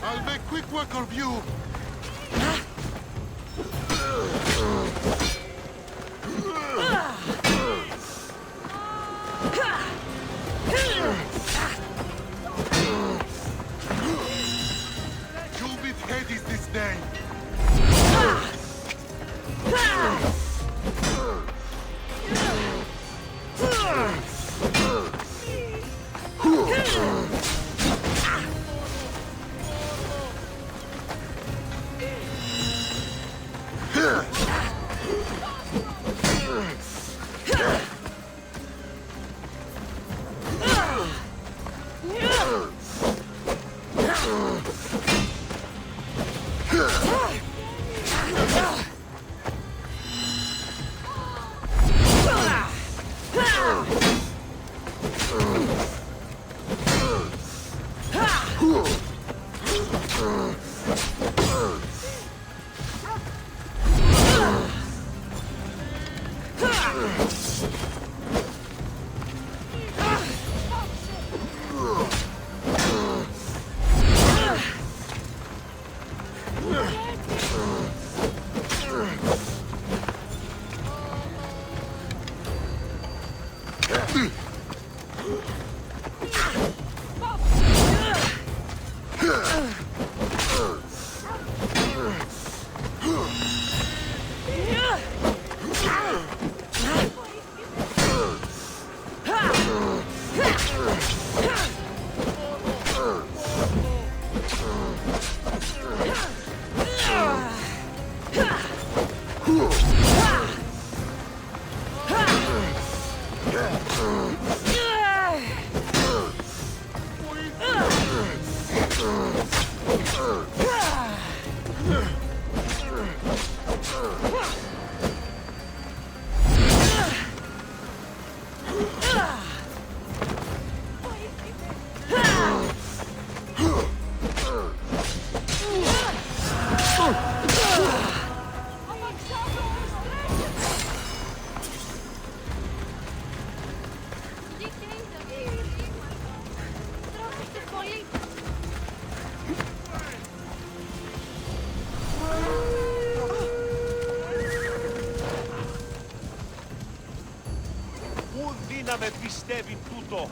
I'll make quick work of you. You'll beat Hades this day. Να με πιστεύει τούτο.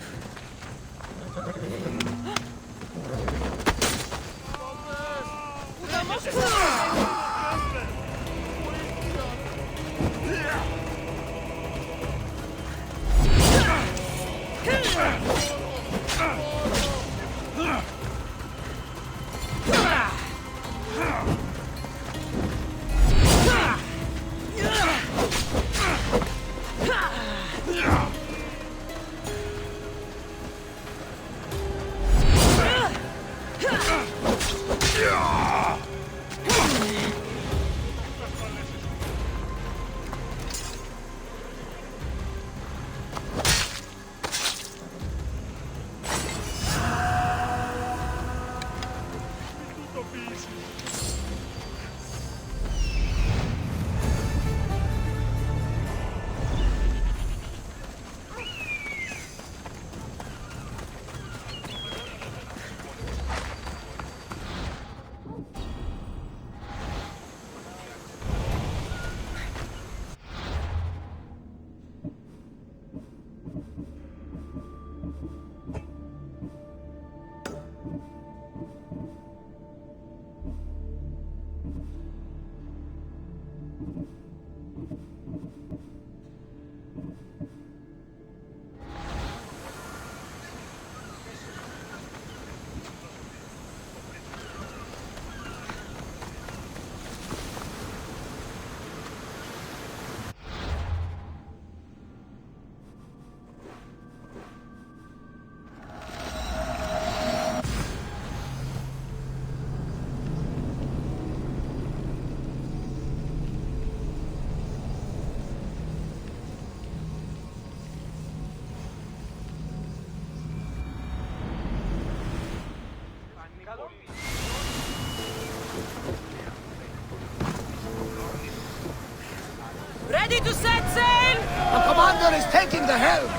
Ready to set sail? The commander is taking the helm!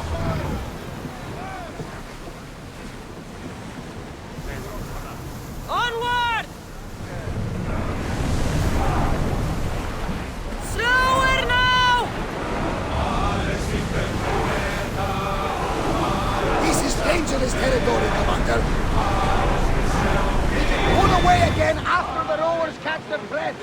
Onward! Slower now! This is dangerous territory, Commander. Pull away again after the rowers catch their breath.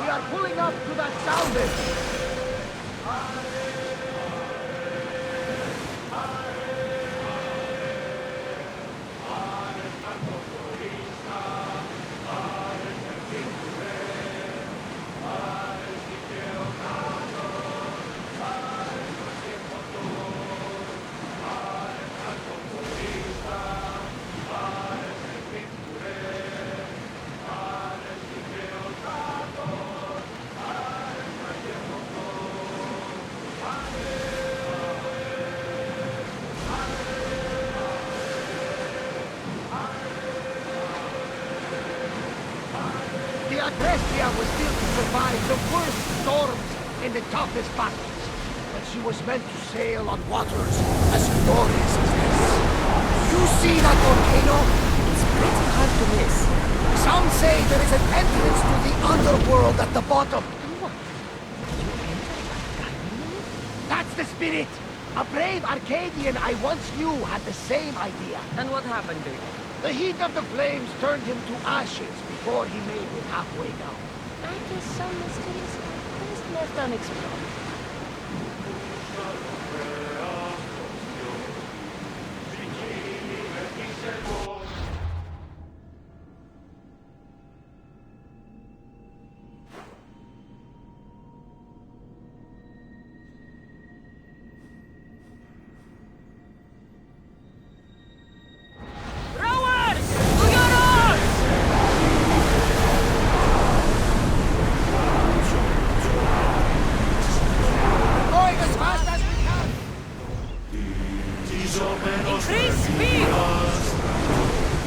We are pulling up to that sounding. The Agrestia was built to survive the worst storms and the toughest battles. But she was meant to sail on waters as glorious as this. You see that volcano? It's pretty hard to miss. Some say there is an entrance to the underworld at the bottom. That's the spirit! A brave Arcadian I once knew had the same idea. And what happened to you? The heat of the flames turned him to ashes before he made it halfway down. I guess some mysteries are best left unexplored. Increase speed!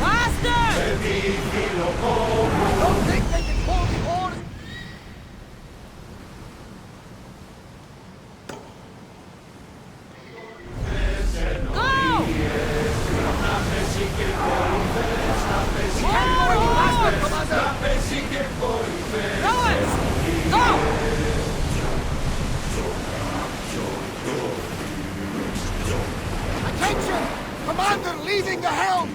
Faster! Don't think they can hold the oars! Go! Rowers! Go! Attention! Commander leaving the helm!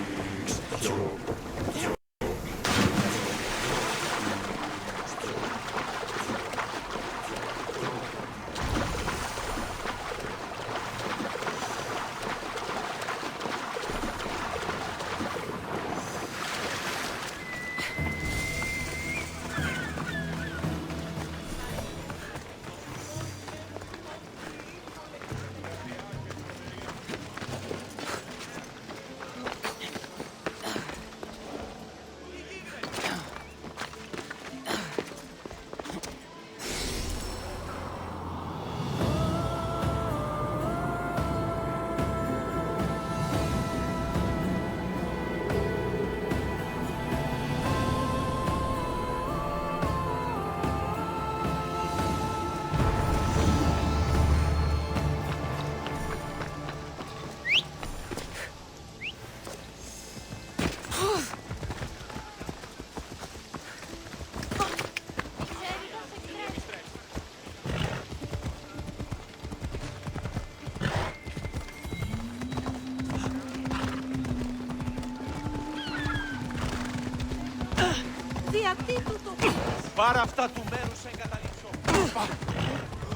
Πάρ' αυτά του μέρους εγκαταλείψω.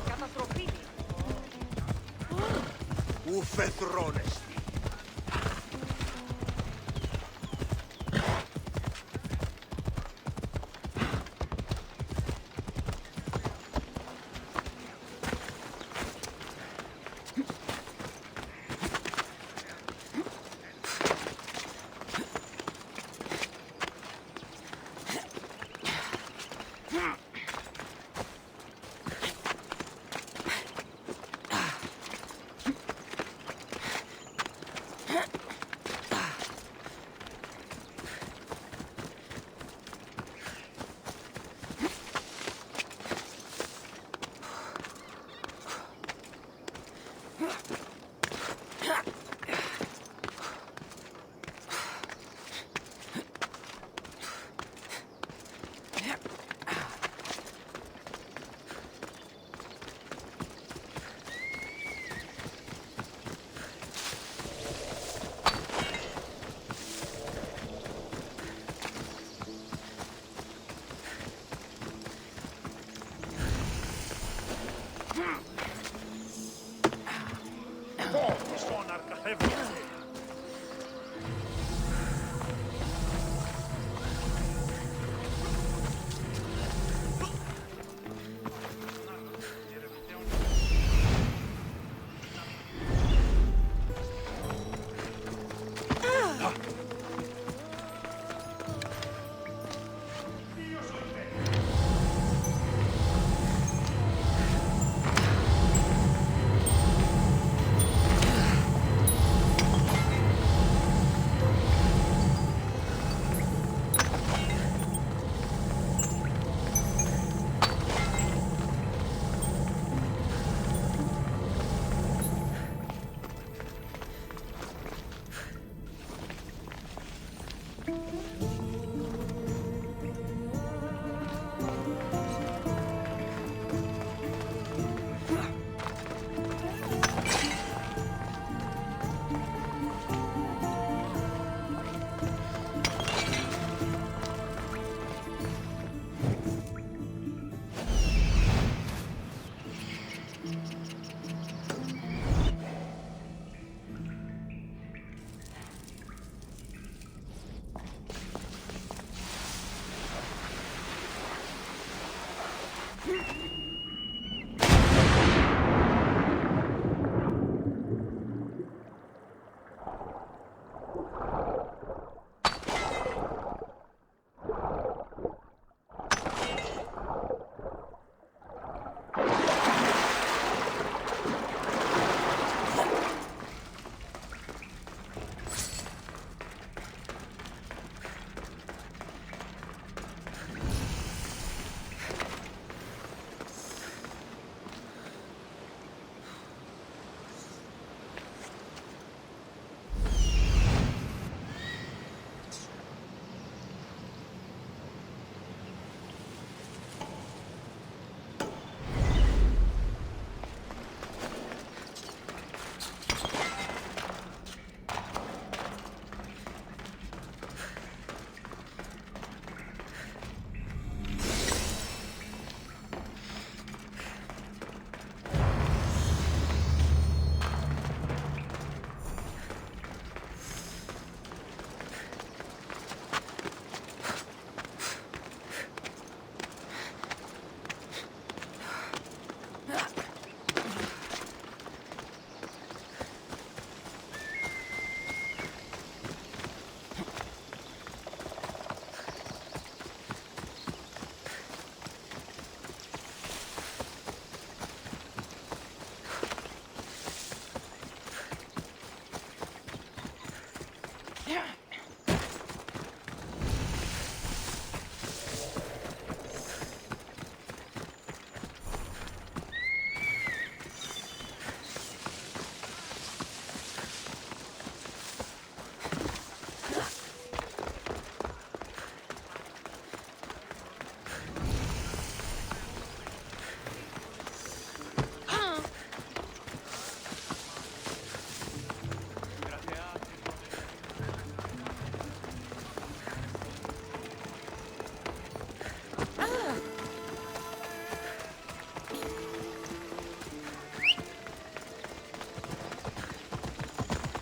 Καταστροφή. Ούφε θρόνες.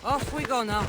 Off we go now.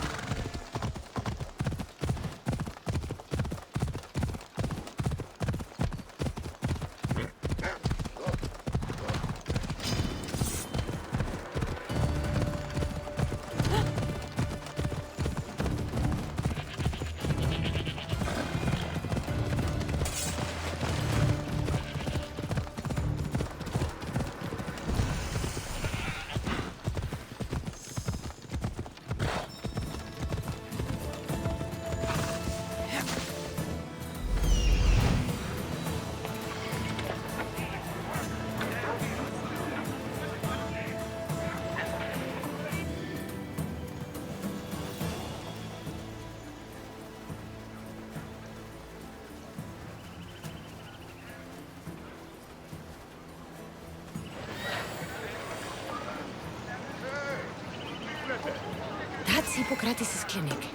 That's Hippocrates' clinic.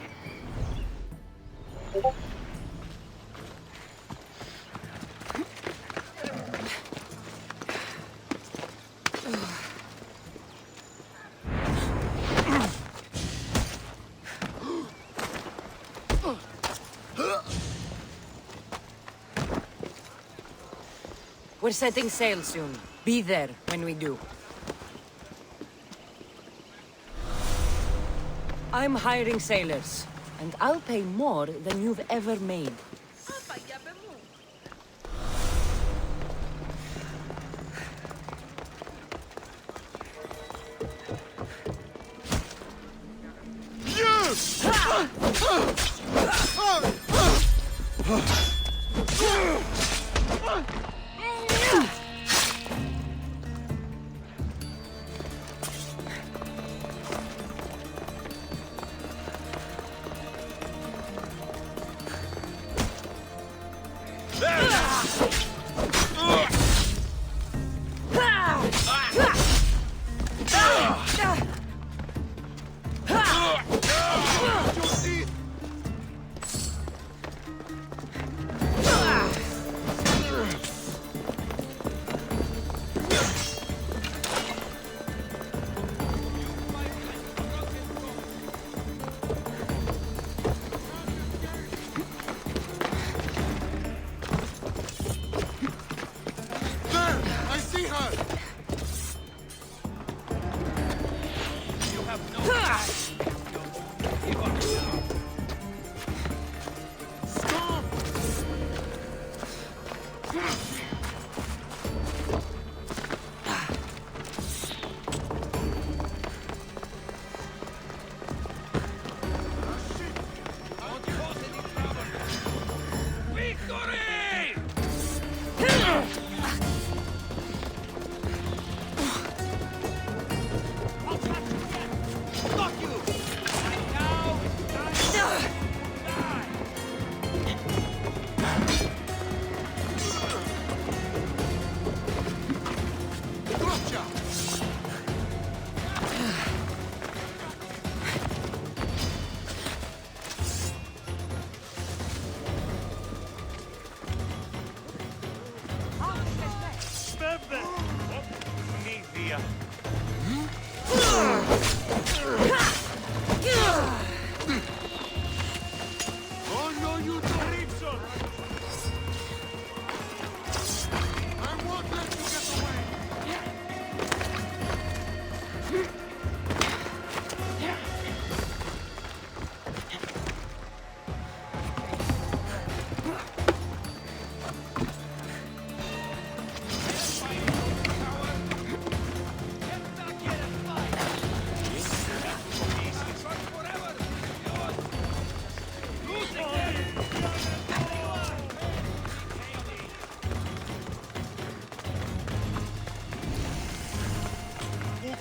We're setting sail soon. Be there when we do. I'm hiring sailors, and I'll pay more than you've ever made.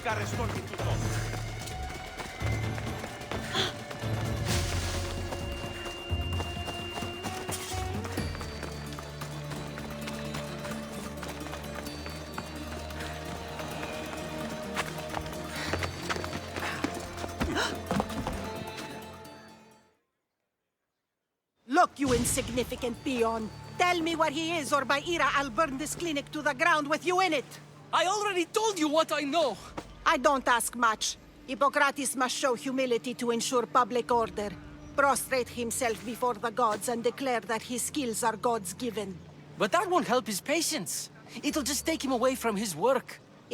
δυσκαρεστών και τούτο. Look, you insignificant peon. Tell me where he is, or by Ira, I'll burn this clinic to the ground with you in it. I already told you what I know. I don't ask much. Hippocrates must show humility to ensure public order. Prostrate himself before the gods and declare that his skills are gods-given. But that won't help his patients. It'll just take him away from his work.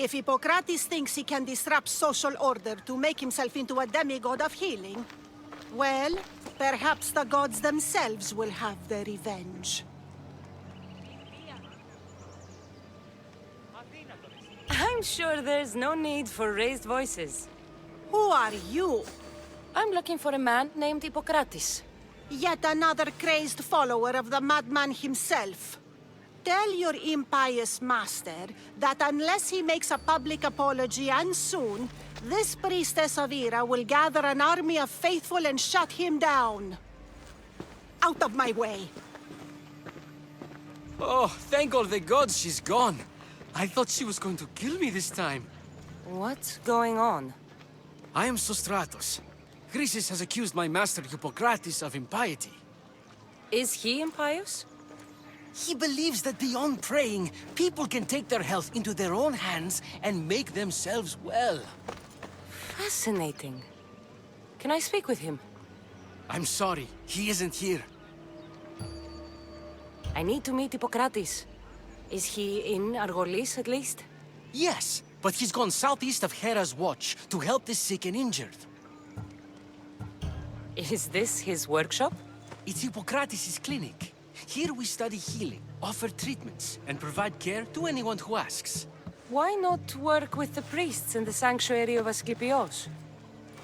If Hippocrates thinks he can disrupt social order to make himself into a demigod of healing, well, perhaps the gods themselves will have their revenge. I'm sure there's no need for raised voices. Who are you? I'm looking for a man named Hippocrates. Yet another crazed follower of the madman himself. Tell your impious master that unless he makes a public apology, and soon, this priestess of Ira will gather an army of faithful and shut him down. Out of my way! Oh, thank all the gods she's gone. I thought she was going to kill me this time. What's going on? I am Sostratos. Chrysis has accused my master Hippocrates of impiety. Is he impious? He believes that beyond praying, people can take their health into their own hands and make themselves well. Fascinating. Can I speak with him? I'm sorry, he isn't here. I need to meet Hippocrates. Is he in Argolis, at least? Yes, but he's gone southeast of Hera's watch to help the sick and injured. Is this his workshop? It's Hippocrates' clinic. Here we study healing, offer treatments, and provide care to anyone who asks. Why not work with the priests in the sanctuary of Asclepios?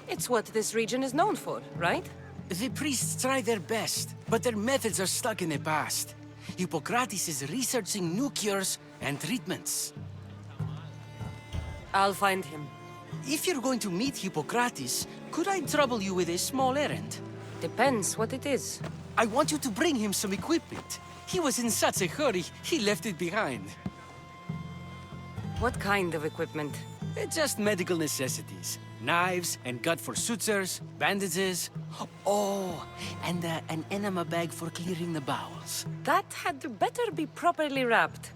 It's what this region is known for, right? The priests try their best, but their methods are stuck in the past. Hippocrates is researching new cures and treatments. I'll find him. If you're going to meet Hippocrates, could I trouble you with a small errand? Depends what it is. I want you to bring him some equipment. He was in such a hurry, he left it behind. What kind of equipment? Just medical necessities. Knives and gut for sutures, bandages. Oh, and an enema bag for clearing the bowels. That had better be properly wrapped.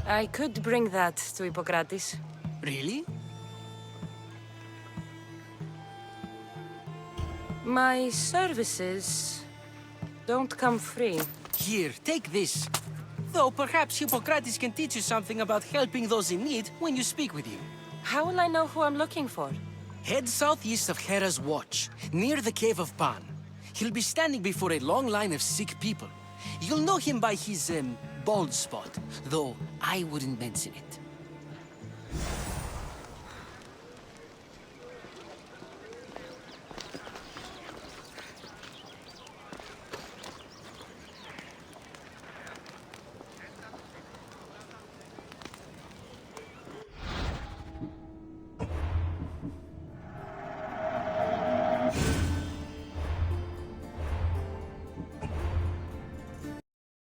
I could bring that to Hippocrates. Really? My services don't come free. Here, take this. Though perhaps Hippocrates can teach you something about helping those in need when you speak with him. How will I know who I'm looking for? Head southeast of Hera's watch, near the Cave of Pan. He'll be standing before a long line of sick people. You'll know him by his, bald spot, though I wouldn't mention it.